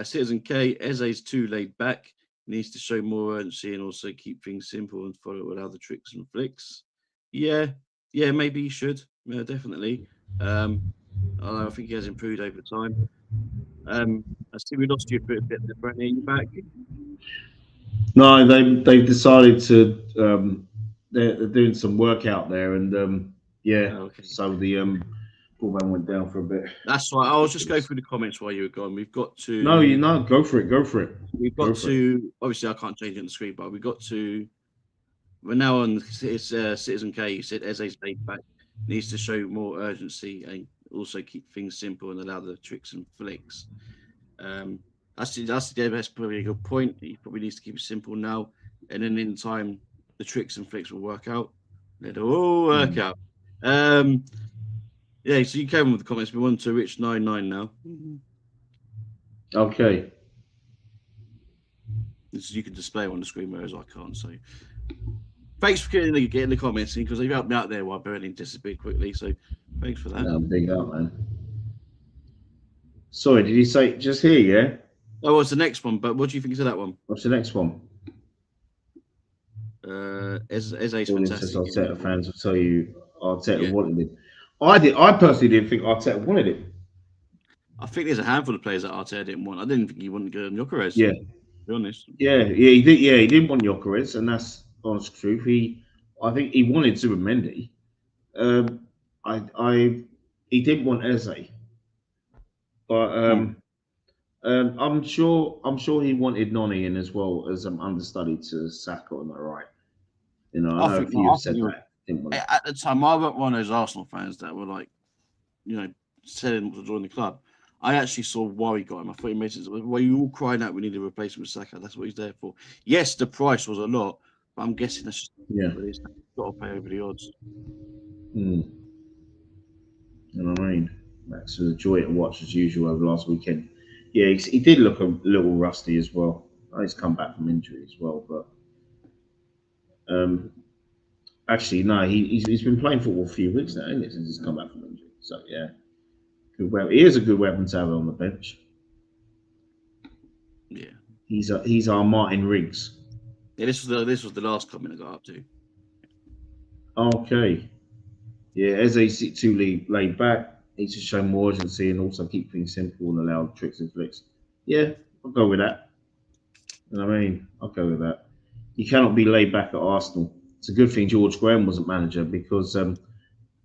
Citizen K, Eze's too laid back. Needs to show more urgency and also keep things simple and follow with other tricks and flicks. Yeah, Yeah, maybe he should. Yeah, definitely. I think he has improved over time. I see we lost you a bit there, Brendan. Are you back? No, they've decided to they're doing some work out there, and yeah, Oh, okay. so the broadband went down for a bit. That's right. I was just going through the comments while you were gone. We've got No, to. go for it, go for it, We've go got for it. to. Obviously, I can't change it on the screen, but we got to. We're now on it's Citizen K. You said Eze's laid back, needs to show more urgency and also keep things simple and allow the tricks and flicks. That's probably a good point. He probably needs to keep it simple now, and then in time, the tricks and flicks will work out. It'll all work out. Yeah, so you came with the comments. We want to reach 99 now. Okay. You can display on the screen, whereas I can't. So thanks for getting the comments in because they've helped me out there while Berlin disappeared quickly. So thanks for that. Big up, man. Sorry, did you say just here? Yeah. Oh, what's the next one? But what do you think of that one? What's the next one? Eze's Audience says fantastic. Arteta fans will tell you Arteta wanted it. I personally didn't think Arteta wanted it. I think there's a handful of players that Arteta didn't want. I didn't think he wanted Gyökeres. Yeah. To be honest. Yeah, he did. Yeah, he didn't want Gyökeres, and that's honest truth. I think he wanted Zubimendi. He didn't want Eze, but I'm sure he wanted Noni in as well as understudy to Saka on the right. You know, I know a few have said that. At the time, I wasn't one of those Arsenal fans that were like, telling him to join the club. I actually saw why he got him. I thought he made sense. Well, you all crying out, we need a replacement with Saka. That's what he's there for. Yes, the price was a lot, but I'm guessing that's just he's got to pay over the odds. You know what I mean? Max was a joy to watch as usual over last weekend. Yeah, he did look a little rusty as well. He's come back from injury as well, but actually no, he's been playing football a few weeks now, isn't it, since he's come back from injury. So yeah, good weapon. He is a good weapon to have on the bench. Yeah, he's our Martin Riggs. Yeah, this was the last comment I got up to. Okay. Yeah, Eze too laid back. Needs to show more urgency and also keep things simple and allow tricks and flicks. Yeah, I'll go with that. You know what I mean? I'll go with that. You cannot be laid back at Arsenal. It's a good thing George Graham wasn't manager because,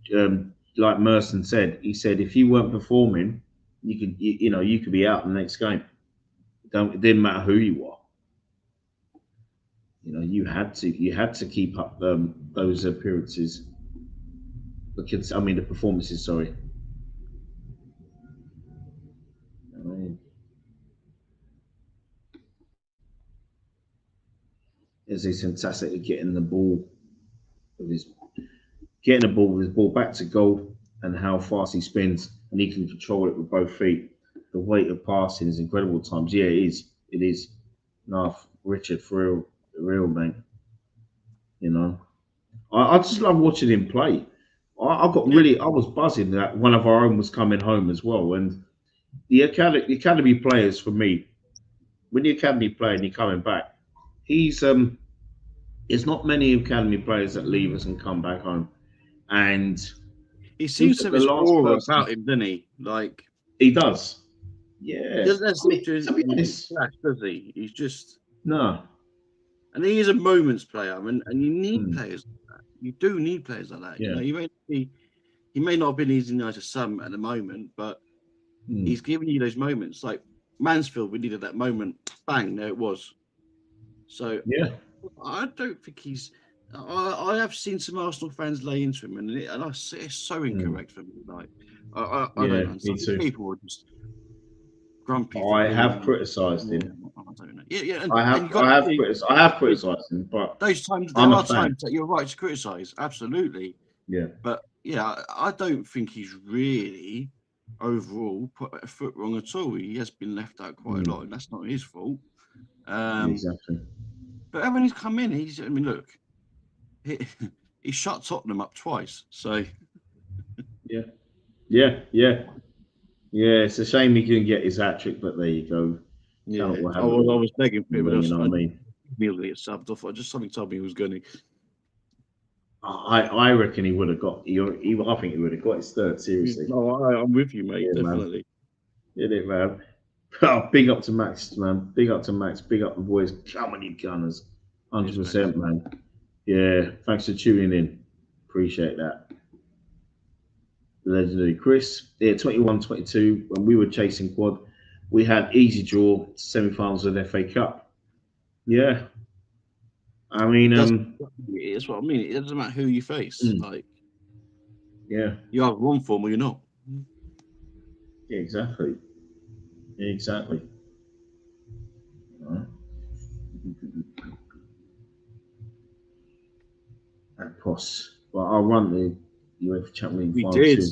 like Merson said, he said if you weren't performing, you could be out in the next game. It didn't matter who you are. You had to keep up those appearances. The performances. Sorry. He's fantastic at getting the ball with his ball back to goal and how fast he spins and he can control it with both feet. The weight of passing is incredible at times. Yeah, it is. It is. No, Richard, for real, mate. I just love watching him play. I was buzzing that one of our own was coming home as well. And the academy players for me, when the academy player and you're coming back, there's not many academy players that leave us and come back home. And he seems to have his aura about him, doesn't he? Like he does. Yeah. He doesn't flash, does he? He's just no. And he is a moments player, and you need players like that. You do need players like that. Yeah. He may not have been easy to some at the moment, but he's giving you those moments. Like Mansfield, we needed that moment. Bang, there it was. So yeah, I don't think he's. I have seen some Arsenal fans lay into him, and it's so incorrect for me. Like I don't understand. People are just grumpy. I have criticised him. I don't know. Yeah. I have criticised him, but those times there are times that you're right to criticise. Absolutely. Yeah. But yeah, I don't think he's really overall put a foot wrong at all. He has been left out quite a lot, and that's not his fault. Exactly. But when he's come in, look, he shut Tottenham up twice. So yeah. It's a shame he couldn't get his hat trick, but there you go. Yeah, I was begging for him, but you know what I mean. Nearly get subbed off. Just something told me he was going to. I reckon he would have got. I think he would have got his third. Seriously, No, I'm with you, mate. yeah, man. Definitely. Did it, man. Oh, big up to Max, man. Big up to Max. Big up the boys. Come on, you gunners. Cheers, Max. 100%, man. Yeah, thanks for tuning in. Appreciate that. Legendary Chris. Yeah, 21-22. When we were chasing quad, we had easy draw semi-finals of the FA Cup. Yeah. I mean, It's what I mean. It doesn't matter who you face. Like, yeah. you have one form or you're not. Yeah, exactly. Exactly. At POS. But I'll run the UEFA Champions League We Final did. 2 in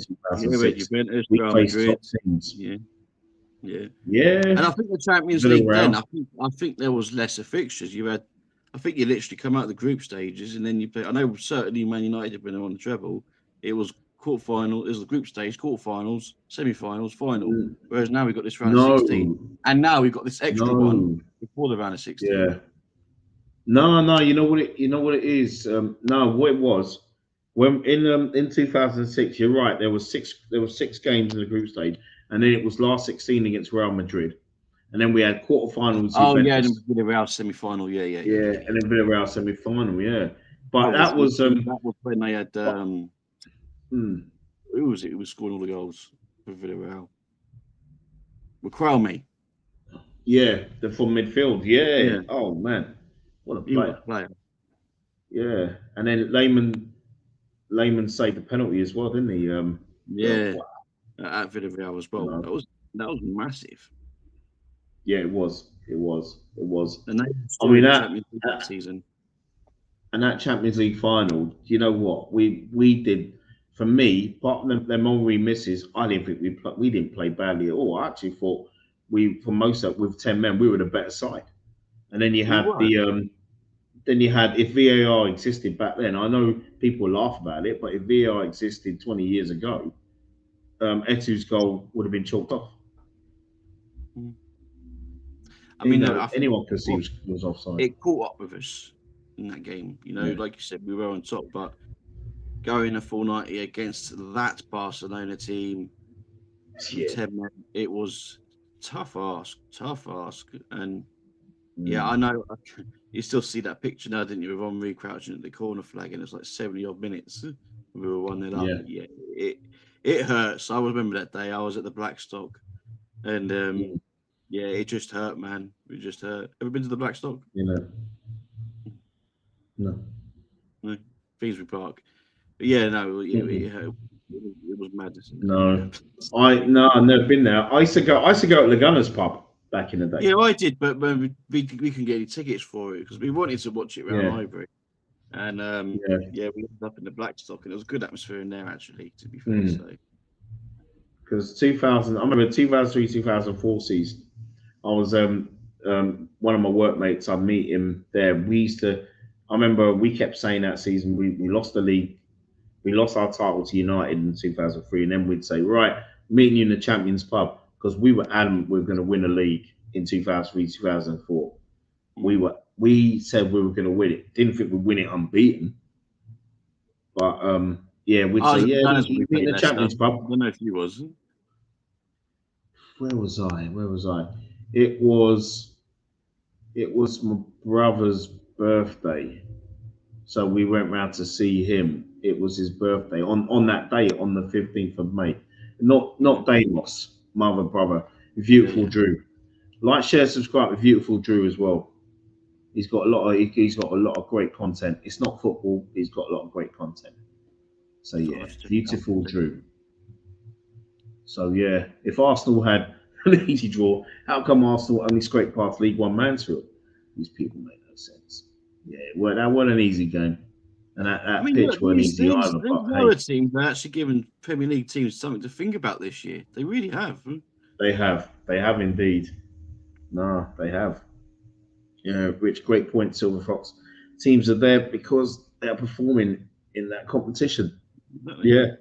2006. Juventus, We Real faced Madrid. top teams. Yeah. Yeah. And I think the Champions League then, I think there was lesser fixtures. I think you literally come out of the group stages and then you play. I know certainly Man United have been on the treble. It was quarterfinal, it was the group stage, quarterfinals, semi-finals, final. Whereas now we've got this round of 16, and now we've got this extra one before the round of 16. Yeah. No. You know what it is. No, what it was when in 2006. You're right. There was six games in the group stage, and then it was last 16 against Real Madrid, and then we had quarterfinals. Oh Juventus. yeah, and then Villarreal semi-final. Yeah. And then Villarreal semi-final. Yeah, but that was when they had. Who was it? Who was scoring all the goals for Villarreal? McCrelmy. Yeah, they're from midfield. Yeah. Oh man, what a player. Yeah, and then Lehman saved the penalty as well, didn't he? At Villarreal as well. That was massive. Yeah, it was. And I mean that season. And that Champions League final, you know what we did? For me, apart from the memory misses, I didn't think we didn't play badly at all. I actually thought for most of with 10 men, we were the better side. And then you had if VAR existed back then, I know people laugh about it, but if VAR existed 20 years ago, Etu's goal would have been chalked off. I mean, anyone could see it was offside. It caught up with us in that game. Like you said, we were on top, but going a full 90 against that Barcelona team, 10 men, it was tough ask. And I know you still see that picture now, didn't you, of Henry crouching at the corner flag, and it's like 70-odd minutes. We were 1-0 up. Yeah, it hurts. I remember that day. I was at the Blackstock, and it just hurt, man. It just hurt. Ever been to the Blackstock? No. Finsbury Park. But it hurt. It was madness. No, I've never been there. I used to go at Laguna's pub back in the day. Yeah, I did, but we couldn't get any tickets for it because we wanted to watch it around Highbury. And we ended up in the Blackstock, and it was a good atmosphere in there, actually, to be fair. Because I remember 2003, 2004 season, I was one of my workmates. I'd meet him there. I remember we kept saying that season we lost the league. We lost our title to United in 2003, and then we'd say, right, meeting you in the Champions Pub, because we were adamant we were going to win the league in 2003, 2004. We said we were going to win it. Didn't think we'd win it unbeaten. But we'd say, meet in the Champions Pub. I don't know if he was. Where was I? It was my brother's birthday. So we went round to see him. It was his birthday on that day, on the 15th of May. Not Damos, my other brother, Beautiful Drew. Like, share, subscribe to Beautiful Drew as well. He's got a lot of great content. It's not football. He's got a lot of great content. So Beautiful Drew. So if Arsenal had an easy draw, how come Arsenal only scraped past League One Mansfield? These people make no sense. That wasn't an easy game, and that pitch wasn't easy either. But other teams are actually giving Premier League teams something to think about this year. They really have. They have indeed. No, they have. Rich, great point, Silver Fox. Teams are there because they are performing in that competition. Yeah.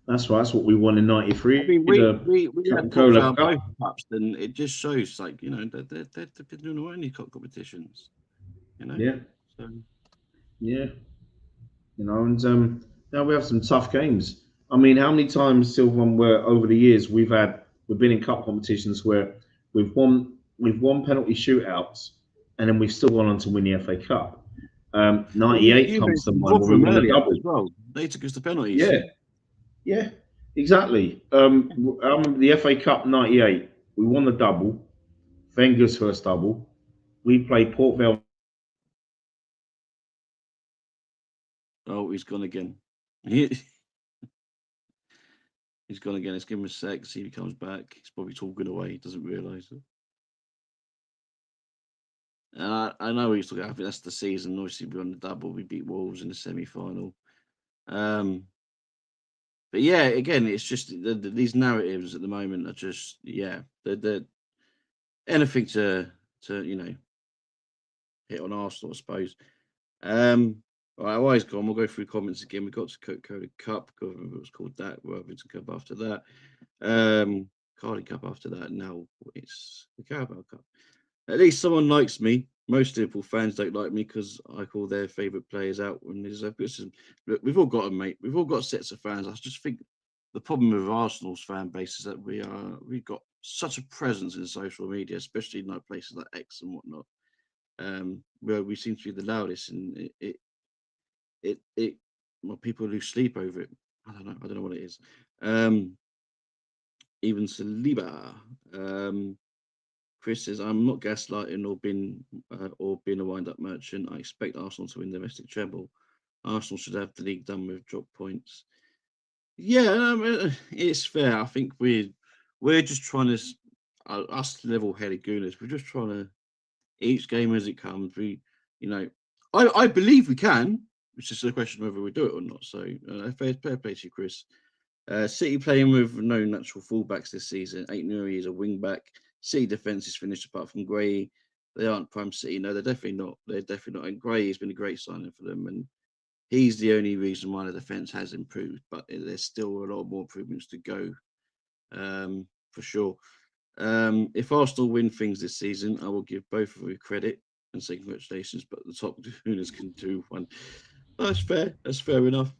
That's right. That's what we won in '93. I mean, we had both cups, and it just shows, they've been doing all right in these competitions. Yeah. So Yeah, and now we have some tough games. I mean, how many times, Silvan, where over the years we've been in cup competitions where we've won penalty shootouts, and then we've still gone on to win the FA Cup. Well, 98 you comes to mentioned mind when we Rotherham won the earlier double. as well. They took us to penalties. Yeah, yeah, exactly. I remember the FA Cup '98. We won the double, Wenger's first double. We played Port Vale. Oh, he's gone again. He's gone again. Let's give him a sec, see if he comes back. He's probably talking away. He doesn't realise it. I know he's talking. I think that's the season. Obviously, we won the double. We beat Wolves in the semi-final. But yeah, again, it's just these narratives at the moment are just they're anything to hit on Arsenal, I suppose. All right, always gone. We'll go through comments again. We got to Coca-Cola Cup. I can't remember what it was called that. Worthington Cup after that. Carling Cup after that. Now it's the Carabao Cup. At least someone likes me. Most Liverpool fans don't like me because I call their favourite players out when they deserve criticism. Look, we've all got them, mate. We've all got sets of fans. I just think the problem with Arsenal's fan base is that we've got such a presence in social media, especially in like places like X and whatnot, where we seem to be the loudest, and it well, people lose sleep over it. I don't know what it is. Even Saliba. Chris says, "I'm not gaslighting or being a wind-up merchant. I expect Arsenal to win the domestic treble. Arsenal should have the league done with drop points." Yeah, it's fair. I think we're just trying to us level-headed gooners. We're just trying to each game as it comes. I believe we can. It's just a question of whether we do it or not. So fair play to you, Chris. City playing with no natural fullbacks this season. Ain't Nuri is a wing back. City defence is finished apart from Gray. They aren't prime City. No, they're definitely not. They're definitely not. And Gray has been a great signing for them. And he's the only reason why the defence has improved. But there's still a lot more improvements to go, for sure. If Arsenal win things this season, I will give both of you credit and say congratulations. But the top owners can do one. That's fair. That's fair enough.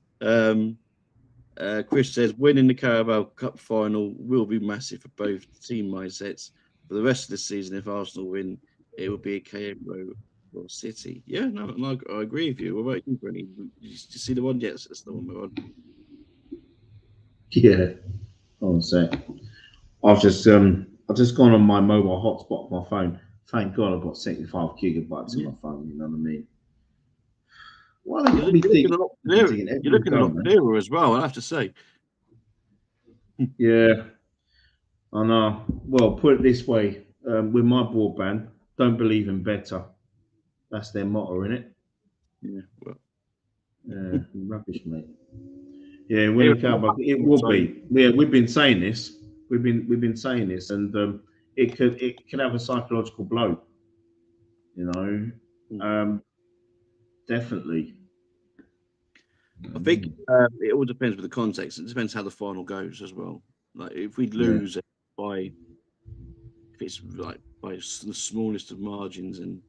Chris says winning the Carabao Cup final will be massive for both team mindsets. For the rest of the season, if Arsenal win, it will be a KO or City. Yeah, no, I agree with you. What about you, Brenny? Did you see the one? Yes, that's the one we're on. Yeah, hold on a sec. I've just gone on my mobile hotspot on my phone. Thank God I've got 75 gigabytes on Yeah. my phone. You know what I mean? Why they got You're, me you're looking a lot clearer. digging You're every looking a go, lot man? clearer as well, I have to say. Yeah, I know. Well, put it this way: with my broadband, don't believe in better. That's their motto, isn't it? Yeah, well, Rubbish, mate. Yeah, here winning I'm Carabao, it back, will so be. Yeah, we've been saying this. We've been saying this, and it could have a psychological blow. You know, um, definitely. I think Mm, it all depends with the context. It depends how the final goes as well. Like if we yeah, lose it by if it's like by the smallest of margins, and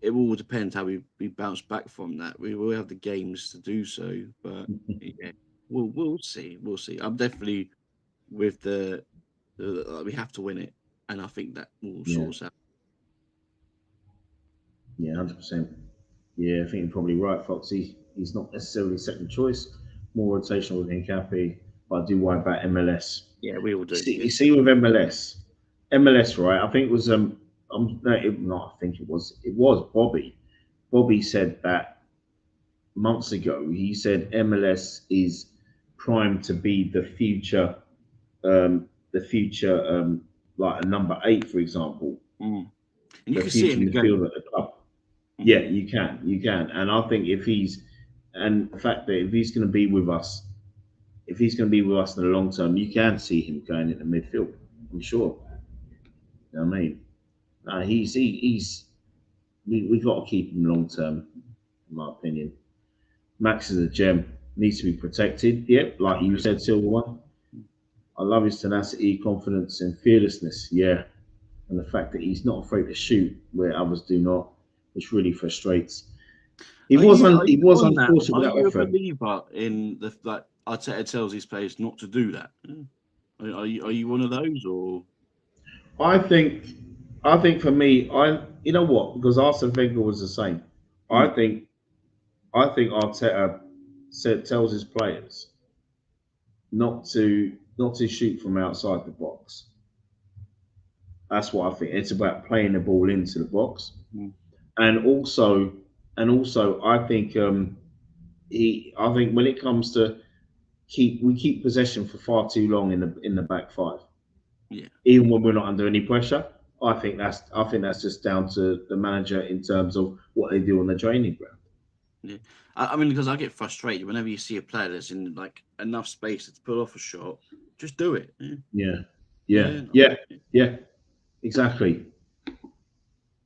it will depend how we bounce back from that. We will have the games to do so, but yeah, we'll see. We'll see. I'm definitely with the we have to win it, and I think that will yeah, sort us out. yeah, 100%. Yeah, I think you're probably right, Fox. He's not necessarily second choice, more rotational with Hincapi, but I do worry about MLS. Yeah, we all You do. see, Yeah, you see with MLS, right? I think it was no, not. I think it was Bobby. Bobby said that months ago. He said MLS is primed to be the future, like a number eight, for example, mm. And you the can see it future in the game. midfielder at the club. Yeah, Hmm. you can, and I think and the fact that if he's going to be with us, if he's going to be with us in the long term, you can see him going into midfield. I'm sure. You know what I mean, he's we got to keep him long term, in my opinion. Max is a gem, needs to be protected. Yep, like you Absolutely. said, Silver One. I love his tenacity, confidence, and fearlessness. Yeah, and the fact that he's not afraid to shoot where others do not, which really frustrates. He was on that? unfortunate Are with that you a effort. believer in the that Arteta tells his players not to do that? Are you one of those or? I think, for me, you know what? Because Arsene Wenger was the same. I Hmm. think, Arteta tells his players not to shoot from outside the box. That's what I think. It's about playing the ball into the box, Hmm. and also, I think I think when it comes to we keep possession for far too long in the back five, Yeah. even when we're not under any pressure. I think that's just down to the manager in terms of what they do on the training ground. Yeah, I mean, because I get frustrated whenever you see a player that's in like enough space to pull off a shot, just do it. Yeah, Yeah, yeah, yeah, yeah, yeah. Exactly.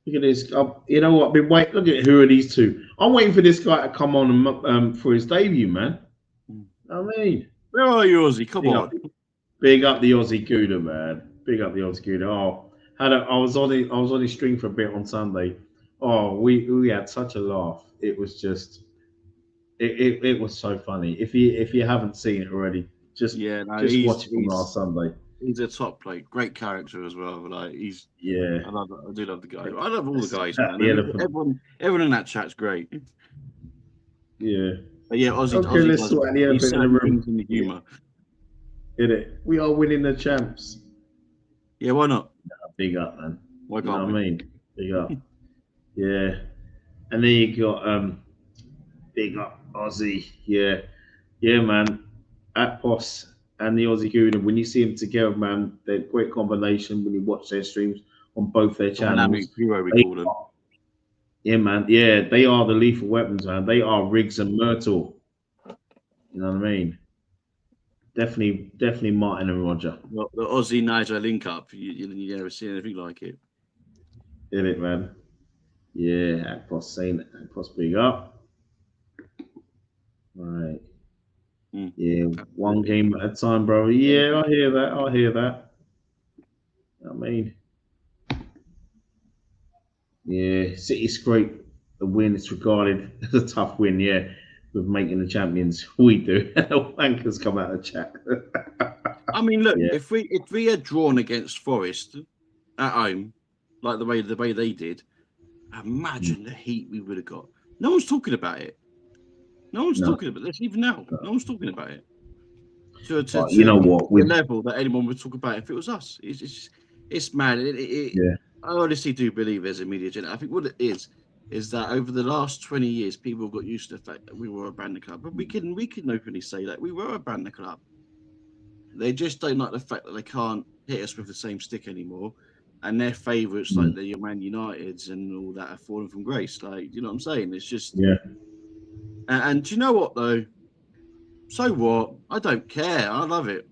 Look at this. You know what? I've been waiting. Look at who are these two. I'm waiting for this guy to come on and for his debut, man. Mm. I mean, Where are you, Ozzy? Come big up, on. big up the Aussie Gouda, man. Big up the Aussie Gouda. Oh, I was on it. I was on his string for a bit on Sunday. Oh, we had such a laugh. It was just it was so funny. If you haven't seen it already, Yeah, no, just watch it from last Sunday. he's a top player, great character as well. Like Yeah, I do love the guy. I love all the guys, man. the I mean, elephant. everyone in that chat's great. Yeah. But yeah, Okay, Ozzy let's does. sort out the He elephant in the certainly room. brings in the humour. Did it? We are winning the champs. Yeah, why not? Big up, man. Why You know can't what I we? mean? Big up. Yeah. And then you got big up Aussie. Yeah. Yeah, man. At Boss and the Aussie Gouda, when you see them together, man, they're a great combination when you watch their streams on both their Dynamic channels. duo, we They call them. are, yeah, man. Yeah, they are the lethal weapons, man. They are Riggs and Myrtle. You know what I mean? Definitely Martin and Roger. The Aussie Niger link up. You never see anything like it. Did it, man? Yeah, at Boss saying it. At Boss big up. Right. Mm, Yeah, one absolutely. game at a time, bro. Yeah, I hear that. I hear that. I mean, yeah, City scrape the win. It's regarded as a tough win. Yeah, with making the champions. We do. Wankers come out of chat. I mean, look, Yeah. if we had drawn against Forest at home, like the way they did, Mm. imagine the heat we would have got. No one's talking about it. No one's No, talking about this even now. no. No one's talking about it. To But you know what? the We level that anyone would talk about if it was us. It's mad. yeah. I honestly do believe there's a media agenda. I think what it is that over the last 20 years, people got used to the fact that we were a banner club. But we can openly say that we were a banner club. They just don't like the fact that they can't hit us with the same stick anymore. And their favourites, like Mm. the Man Uniteds and all that, have fallen from grace. Like, you know what I'm saying? It's just, Yeah. and do you know what though? So what? I don't care. I love it.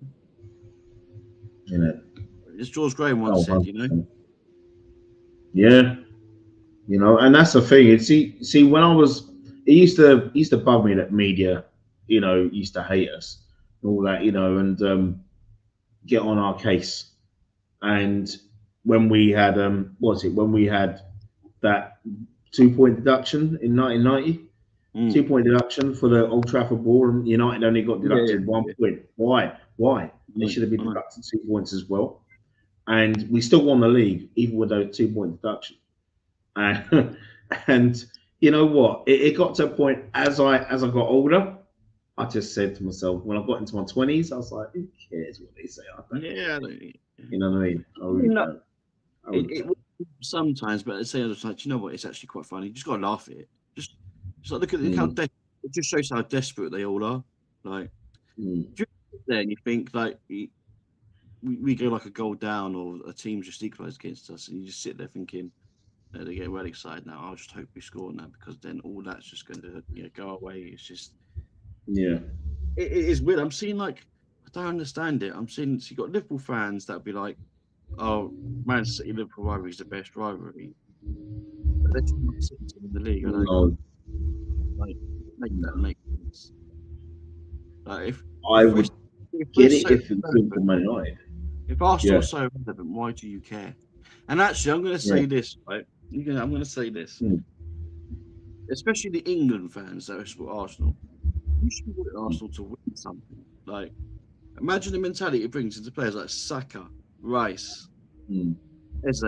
You know. As George Graham once Oh, said, you know. 100%. Yeah. You know, and that's the thing. And see, when I was, it used to bug me that media, used to hate us and all that, and get on our case. And when we had, what was it? When we had that 2 point deduction in 1990, Mm. 2 point deduction for the Old Trafford ball, and United only got Yeah, deducted one yeah. point. Why? Why? They No, should have been I know. deducted 2 points as well. And we still won the league, even with those 2 point deduction. And, and you know what? It got to a point as I got older, I just said to myself, when I got into my 20s, I was like, who cares what they say? I don't care. Yeah, I don't, You know what I mean? I I really mean, look, don't. I really it don't. sometimes, but at the same time, you know what? It's actually quite funny. You just gotta laugh at it. Just like look how Mm, it just shows how desperate they all are. Like, mm, do you sit there and you think like we go like a goal down or a team's just equalised against us, and you just sit there thinking they get well excited now. I'll just hope we score now because then all that's just going to go away. It's just yeah. it is weird. I'm seeing like I don't understand it. I'm seeing so you got Liverpool fans that'll be like, "Oh, Man City Liverpool rivalry is the best rivalry." But they're still not sitting in the league. I don't No, like make that no. make sense. Like I if we're would if we're get it so if it was relevant, for Man United. if Arsenal Yeah. are so relevant, why do you care? And actually, I'm going to Yeah. say this, right? I'm going to say this. Mm, especially the England fans that support Arsenal. You should want Arsenal to win something. Like, imagine the mentality it brings into players like Saka, Rice, Mm. Eze,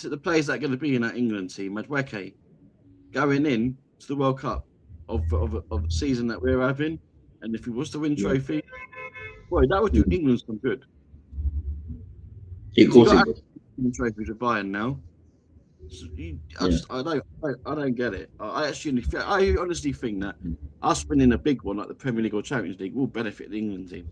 the players that are going to be in that England team, Madueke, going in to the World Cup of the season that we're having. And if he was to win Yeah. trophy, boy, that would do Mm. England some good. Yeah, of Because you course got it would. trophies with Bayern now. So Yeah. I don't get it. I honestly think that us winning a big one like the Premier League or Champions League will benefit the England team.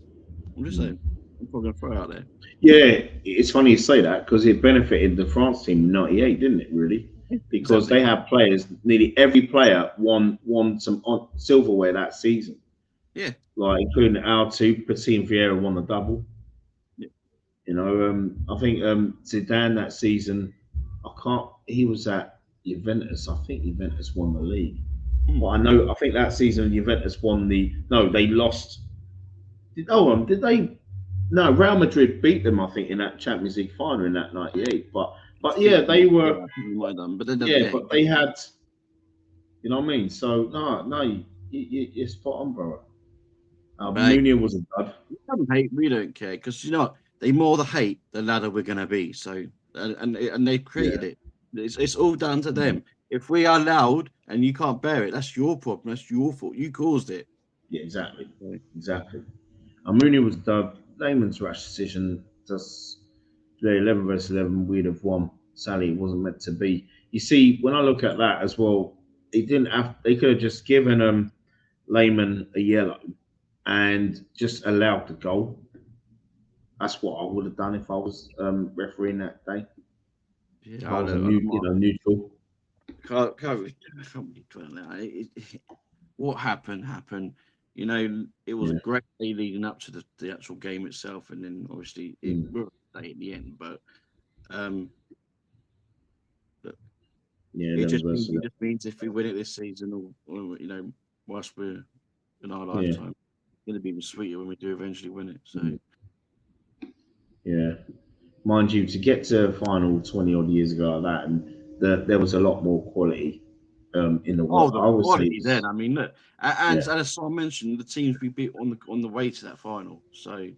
I'm just Mm. saying. I'm probably gonna throw it out there. Yeah, it's funny you say that because it benefited the France team in '98, didn't it? Really, because Exactly. they had players. Nearly every player won some silverware that season, Yeah. like including our two. Petit Vieira won the double. Yeah. I think Zidane that season. I can't. He was at Juventus. I think Juventus won the league. Hmm. But I know. I think that season Juventus won the. No, they lost. Did they? No, Real Madrid beat them. I think in that Champions League final in that '98. I But yeah, think they were. I think you might have done, but then Yeah, yeah, but they had. You know what I mean? So no, you're spot on, bro. hey, Mourinho was a dud. we don't hate, we don't care because you know what? The more the hate, the ladder we're gonna be. So and they created Yeah. it. It's all down to them. If we are loud and you can't bear it, that's your problem. That's your fault. You caused it. Yeah, exactly. So, Exactly. Mourinho was dubbed. Lehman's rash decision. Just the 11 versus 11, we'd have won. Sadly, it wasn't meant to be. You see, when I look at that as well, they didn't have. They could have just given Lehman a yellow and just allowed the goal. That's what I would have done if I was refereeing that day. If yeah, I I was a don't, neutral. can't really dwell on that. What happened happened. You know, it was a Yeah. great day leading up to the actual game itself, and then obviously it Mm. will stay at the end. Um, but Yeah, 11 versus it 11. just means if we win it this season, or you know, whilst we're in our Yeah. lifetime, it's going to be even sweeter when we do eventually win it. So, Mm. Yeah. Mind you, to get to a final 20 odd years ago like that, and there was a lot more quality in the oh, world. the I would say quality then. it's, I mean, look, yeah, as I mentioned, the teams we beat on the way to that final. So,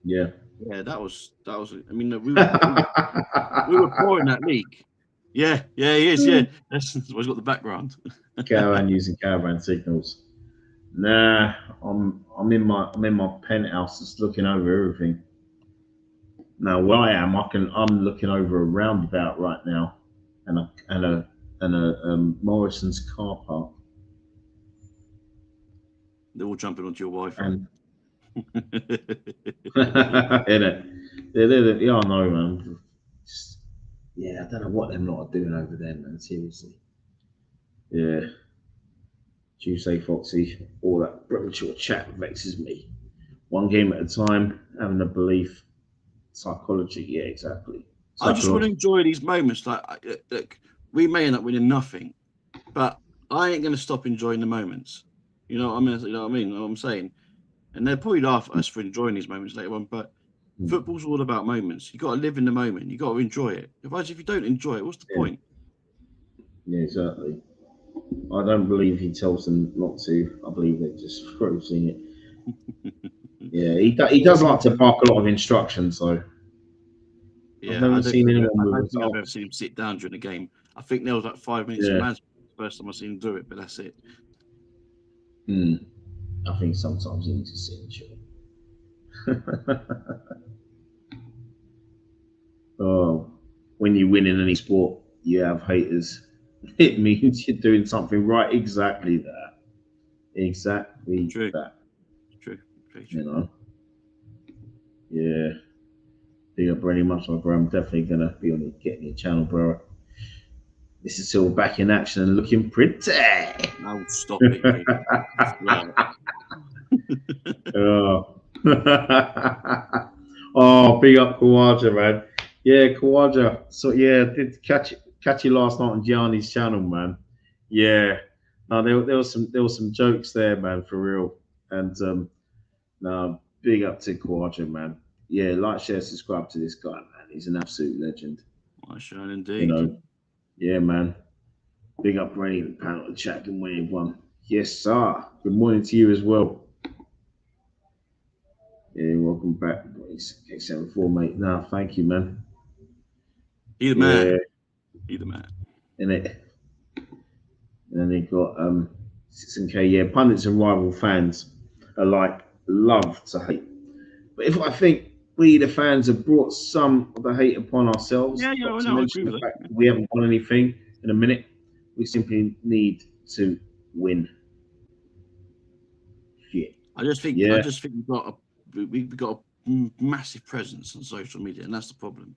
yeah. yeah, that was. I mean, we were poor in that league. Yeah, yeah, he is. Yeah, that's why he's got the background. Caravan using caravan signals. Nah, I'm in my penthouse just looking over everything. Now where I am, I'm looking over a roundabout right now and a Morrison's car park. They're all jumping onto your Wi-Fi. And in it. Yeah, I know, man. Just, yeah, I don't know what them lot are doing over there, man. Seriously. Yeah. Tuesday, Foxy, all that premature chat vexes me. One game at a time, having a belief. Psychology, yeah, exactly. I just want to Psychological. enjoy these moments. Like, look, we may end up winning nothing, but I ain't going to stop enjoying the moments. You know what I mean? You know what I mean? What I'm saying, and they'll probably laugh at us for enjoying these moments later on. But Mm. football's all about moments. You got to live in the moment. You got to enjoy it. If you don't enjoy it, what's the Yeah, point? yeah, exactly. I don't believe he tells them not to. I believe they're just frozen it. Yeah, he does like to bark a lot of instructions, though. I've Yeah, never seen anyone I with don't a think I've oh, ever seen him sit down during a game. I think there was like 5 minutes of yeah. management. First time I've seen him do it, but that's it. Mm. I think sometimes you need to sit and chill. Oh, when you win in any sport, you have haters. It means you're doing something right. Exactly that. Exactly True, that. true, very You true. know. Yeah. Big up very much, my bro. I'm definitely gonna be on getting your channel, bro. This is still back in action and looking pretty. Now stop it, King. Right. Oh. Oh, big up Kawaja, man. Yeah, Kawaja. So yeah, did catch you last night on Gianni's channel, man. Yeah. No, there was some jokes there, man, for real. And no, big up to Kawaja, man. Yeah, like, share, subscribe to this guy, man. He's an absolute legend. I shall You indeed. know, yeah, man. Big up Ray, the panel, chat, good morning, everyone. Yes, sir. Good morning to you as well. Yeah, welcome back. K74, mate. No, thank you, man. Either Yeah, man. Either man. and then they got 6K. Yeah, pundits and rival fans alike love to hate. But if I think we, the fans, have brought some of the hate upon ourselves, Yeah, yeah, not well, to no, I agree mention the with that. fact that we haven't won anything in a minute, we simply need to win. Shit. I just think Yeah, we've got a massive presence on social media, and that's the problem.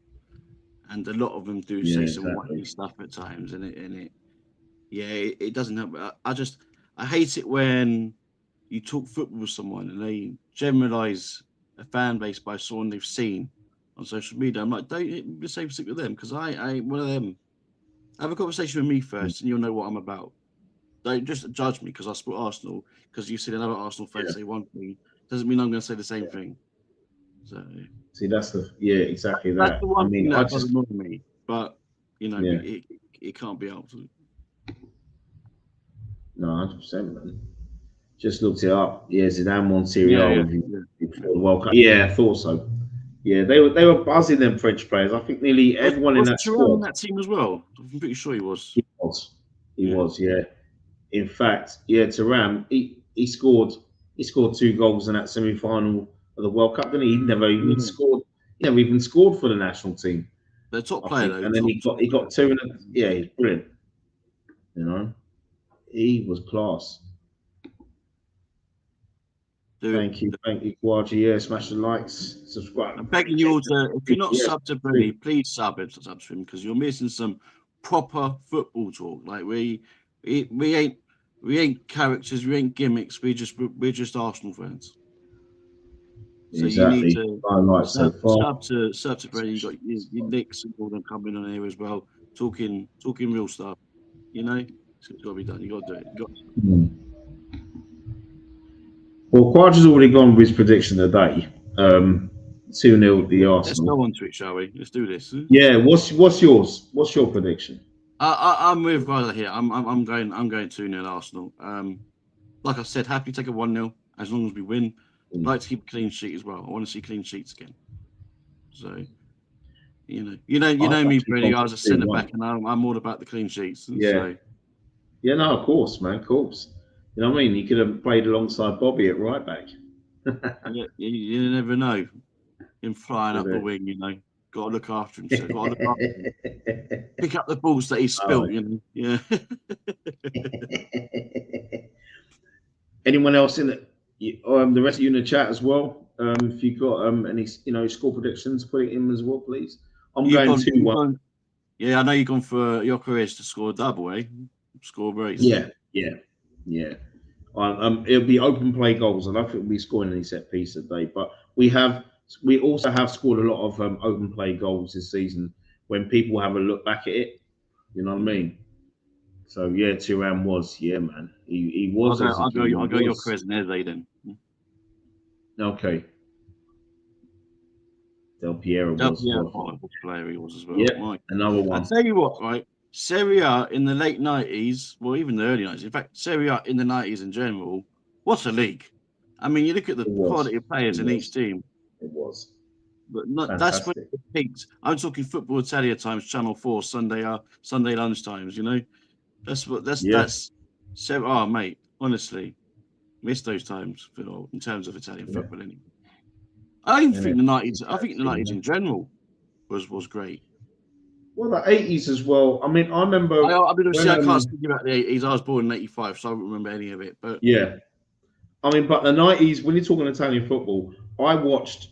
And a lot of them do yeah, say some exactly. wacky stuff at times, yeah, it doesn't help. I hate it when you talk football with someone and they generalize a fan base by someone they've seen on social media. I'm like, don't hit the same stick with them because I ain't one of them. Have a conversation with me first, and you'll know what I'm about. Don't just judge me because I support Arsenal. Because you've seen another Arsenal fan Yeah, say one thing doesn't mean I'm going to say the same yeah. thing. So See, yeah, exactly that's the that. I one thing mean, I that does just, annoy me. But yeah, it can't be helped. no, 100%, man. Just looked it up. Yeah, Zidane won Serie Yeah, A yeah, with him yeah. Yeah. before the World Cup. Yeah, I thought so. Yeah, they were buzzing them French players. I think nearly everyone in Was that Thuram on squad. that team as well? I'm pretty sure he was. He was. He Yeah. was. Yeah. In fact, yeah, Turam, he scored 2 goals in that semi-final of the World Cup, didn't he? He never even Yeah. scored. He never even scored for the national team, The top I player think. though, And then top he player. got two in a, yeah, he's brilliant. You know, he was class. Thank you, Kwaji. Yeah, smash the likes, I'm subscribe. begging you all to, if you're not Yeah, subbed to Brady, please sub to him because you're missing some proper football talk. Like we ain't characters, we ain't gimmicks. We're just Arsenal fans. So you need exactly. to Fine life so far. sub to Brady. You got your Nicks and all them coming on here as well, talking real stuff. You know, it's got to be done. You got to do it. You got to. Hmm. Well, Quadra's already gone with his prediction today. 2-0 the Let's Arsenal. go on to it, shall we? Let's do this. Yeah, what's yours? What's your prediction? I'm with brother here. I'm going 2-0 Arsenal. Like I said, happy to take a 1-0 as long as we win. Mm. Like to keep a clean sheet as well. I want to see clean sheets again. So you I've know me, actually Brady. gone I for was a centre 2-1. back, and I'm all about the clean sheets. And Yeah. so Yeah, no, of course, man, of course. You know what I mean? He could have played alongside Bobby at right back. yeah, you never know him flying Could up the have. wing. Got to look after himself. Got to look after him. Pick up the balls that he Oh. spilt. Yeah. Anyone else in it? The rest of you in the chat as well. If you got any, score predictions, put it in as well, please. I'm going You've 2-1. gone. Yeah, I know you've gone for your careers to score a double, eh? Score a brace. Yeah, yeah, yeah. It'll be open play goals. I don't think we'll be scoring any set piece today, but we also have scored a lot of open play goals this season. When people have a look back at it, you know what I mean. So yeah, Turan was, yeah, man. He was executing. I'll He go your was careers and Eze then. okay. Del Piero was as Yeah, well. what a player he was as well. Yeah, Mike. another I one. tell you what, right? Serie A in the late 90s, well, even the early 90s. In fact, Serie A in the 90s in general, what a league. I mean, you look at the It was. quality of players It in each was. team, It was but that's when fantastic. it peaked. I'm talking Football Italia times, Channel 4, Sunday lunch times, That's what Yeah, that's Serie A, mate. Honestly, miss those times, Phil, in terms of Italian yeah. football. Anyway. I don't And think the 90s. I think the it, 90s in general was great. well, the 80s as well. I mean, I remember I mean, when obviously, I can't speak about the 80s. I was born in 85, so I don't remember any of it. But yeah. I mean, but the 90s, when you're talking Italian football, I was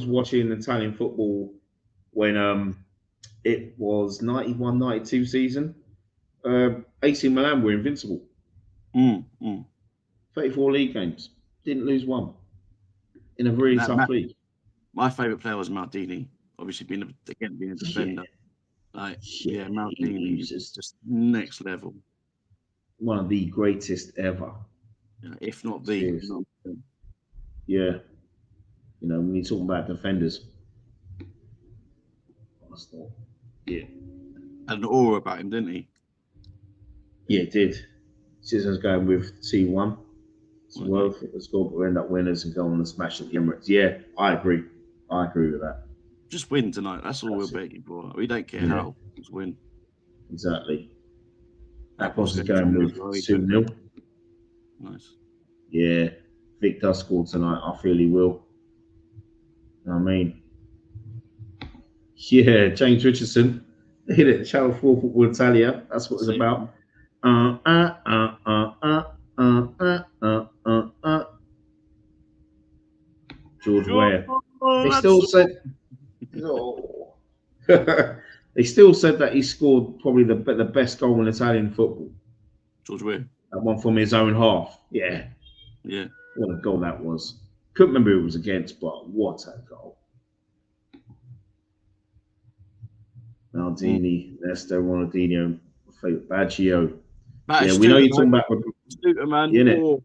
watching Italian football when it was 91, 92 season. AC Milan were invincible. mm, mm. 34 league games. Didn't lose one in a really tough Matt, league. my favourite player was Maldini. Obviously, being a Yeah. defender. Like, Yeah. yeah, He Maldini was was just just next level. one of the greatest ever. If not the. Seriously. Yeah. When you're talking about defenders. Yeah. Had an aura about him, didn't he? Yeah, it did. Citizens going with 2-1 as Weren't well. they? I think the score, but we end up winners and go on and smash at the Emirates. Yeah, I agree. I agree with that. Just win tonight. That's all we're That's it. begging for. We don't care Yeah, how. Just win. exactly. Apple's Akos is going to going win as with well. He's 2 nil. hoping. Nice. Yeah, Vic does score tonight. I feel he will. You know what I mean, yeah, James Richardson hit it. Channel 4 Football Italia. That's what it's See? about. Uh, uh, uh, uh, uh, George Weah. Oh, They that's still said, oh. They still said that he scored probably the best goal in Italian football. George Weah. That one from his own half. Yeah, Yeah. what a goal that was. Couldn't remember who it was against, but what a goal. Mm. Maldini, Nesta, Ronaldinho, Baggio. That Yeah, is we know stupid, you're man. talking about, Stupid, man. you know, Oh,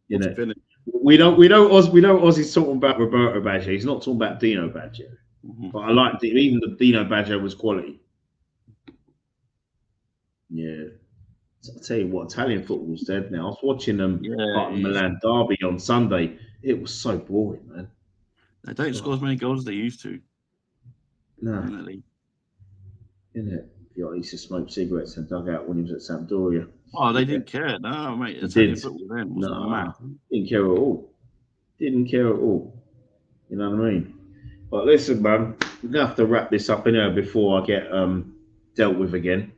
you what's a know. finish? We know Ozzy's talking about Roberto Baggio. He's not talking about Dino Baggio. Mm-hmm. But I like even the Dino Baggio was quality. Yeah. So I'll tell you what, Italian football's dead now. I was watching Yeah, part of it the is. Milan derby on Sunday. It was so boring, man. They don't score as Oh, many goals as they used to no, in that league. isn't it? I used to smoke cigarettes and dug out when he was at Sampdoria. Oh, they Yeah, didn't care. No, mate. he Italian did. football then was mad. Nah, didn't care at all. Didn't care at all. You know what I mean? But listen, man, we're gonna have to wrap this up in here before I get dealt with again.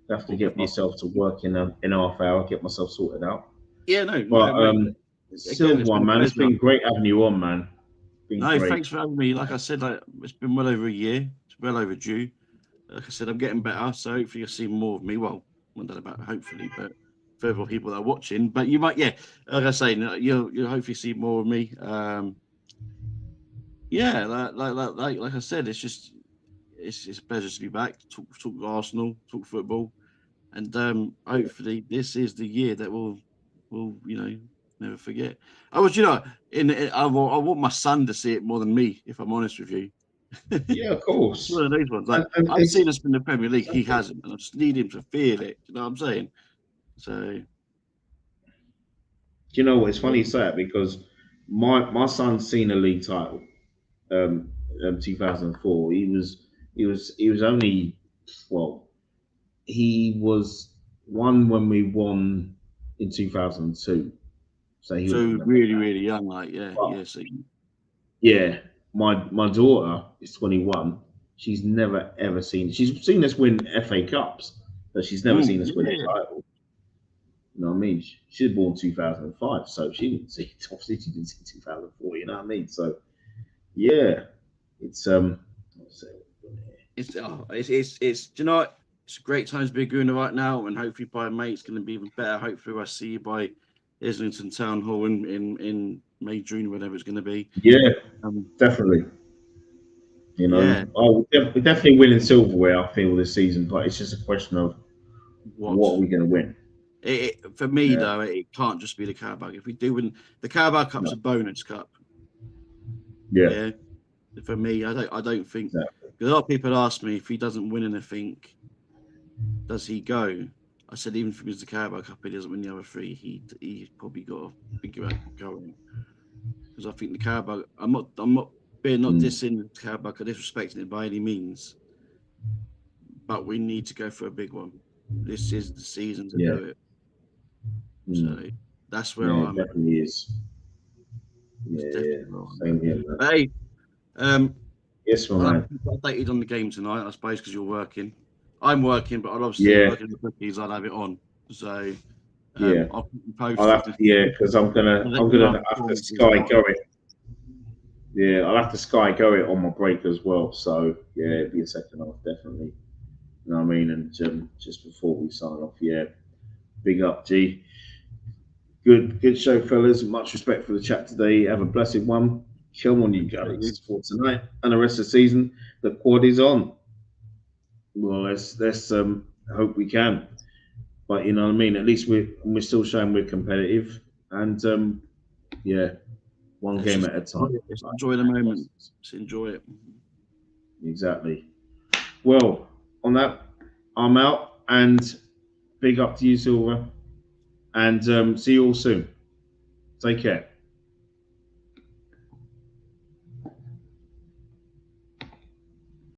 I have to get Yeah, myself to work in a half hour, get myself sorted out. yeah, no, But no, mate. Again, still it's been one, a man. It's pleasure. been great having you on, man. It's been No, great. thanks for having me. Like I said, it's been well over a year. It's well overdue. Like I said, I'm getting better, so hopefully you'll see more of me. Well, I don't know about hopefully, but further people that are watching. But you might, yeah, like I say, you'll hopefully see more of me. Yeah, like I said, it's a pleasure to be back. Talk Arsenal, talk football, and hopefully this is the year that we'll never forget. I want my son to see it more than me, if I'm honest with you. Yeah, of It's one course. of those ones. Like And I've it's seen us in the Premier League, he hasn't, and I just need him to feel it. You know what I'm saying? So you know what? It's yeah. funny you say that because my son's seen a league title, 2004. He was only, well, he was one when we won in 2002. So he would So remember really, that. really young, like But yeah. So yeah, my daughter is 21. She's never ever seen. She's seen us win FA Cups, but she's never seen us win a yeah, title. You know what I mean? She was born 2005, so she didn't see. Obviously, she didn't see 2004. You know what I mean? So yeah, it's let's see what we've got here. it's do you know what? It's a great time to be a Gooner right now, and hopefully by May it's going to be even better. Hopefully I see you by Islington Town Hall in May, June, whatever it's going to be. Yeah, Um, definitely. You know, yeah, we're definitely winning silverware. I feel this season, but it's just a question of what? what are we going to win. For me Yeah, though, it can't just be the Carabao. If we do win the Carabao Cup's no, a bonus cup. yeah, Yeah, for me, I don't think exactly. because a lot of people ask me if he doesn't win anything, does he go? I said even if he wins the Carabao Cup, he doesn't win the other three. He's probably got to think about going because I think the Carabao. I'm not being not Mm, dissing the Carabao, disrespecting it by any means, but we need to go for a big one. This is the season to yeah, do it. mm, So that's where yeah, it I'm at. definitely is. It's Yeah, yeah, definitely where I'm at. same here, man. But hey, um, Yes, my I'll have to man. keep you updated on the game tonight, I suppose, because you're working. I'm working, but I'll obviously Yeah, working the cookies. I'll have it on. So yeah. I'll keep you I'll posted. have to, yeah, because I'll let I'm you know gonna how the have to performance is or Sky not. Go it. Yeah, I'll have to Sky Go it on my break as well. So yeah, it'll be a second half definitely. You know what I mean? And just before we sign off, yeah, big up, G. Good show, fellas. Much respect for the chat today. Have a blessed one. Come on, you Appreciate you. guys, for tonight and the rest of the season. The quad is on. Well, let's hope we can. But you know what I mean. At least we're still showing we're competitive, and yeah, one Let's game just at a enjoy time. it. Let's Like enjoy the Matt moment. Goss. Let's enjoy it. Exactly. Well, on that, I'm out, and Big up to you, Silver. And see you all soon. Take care.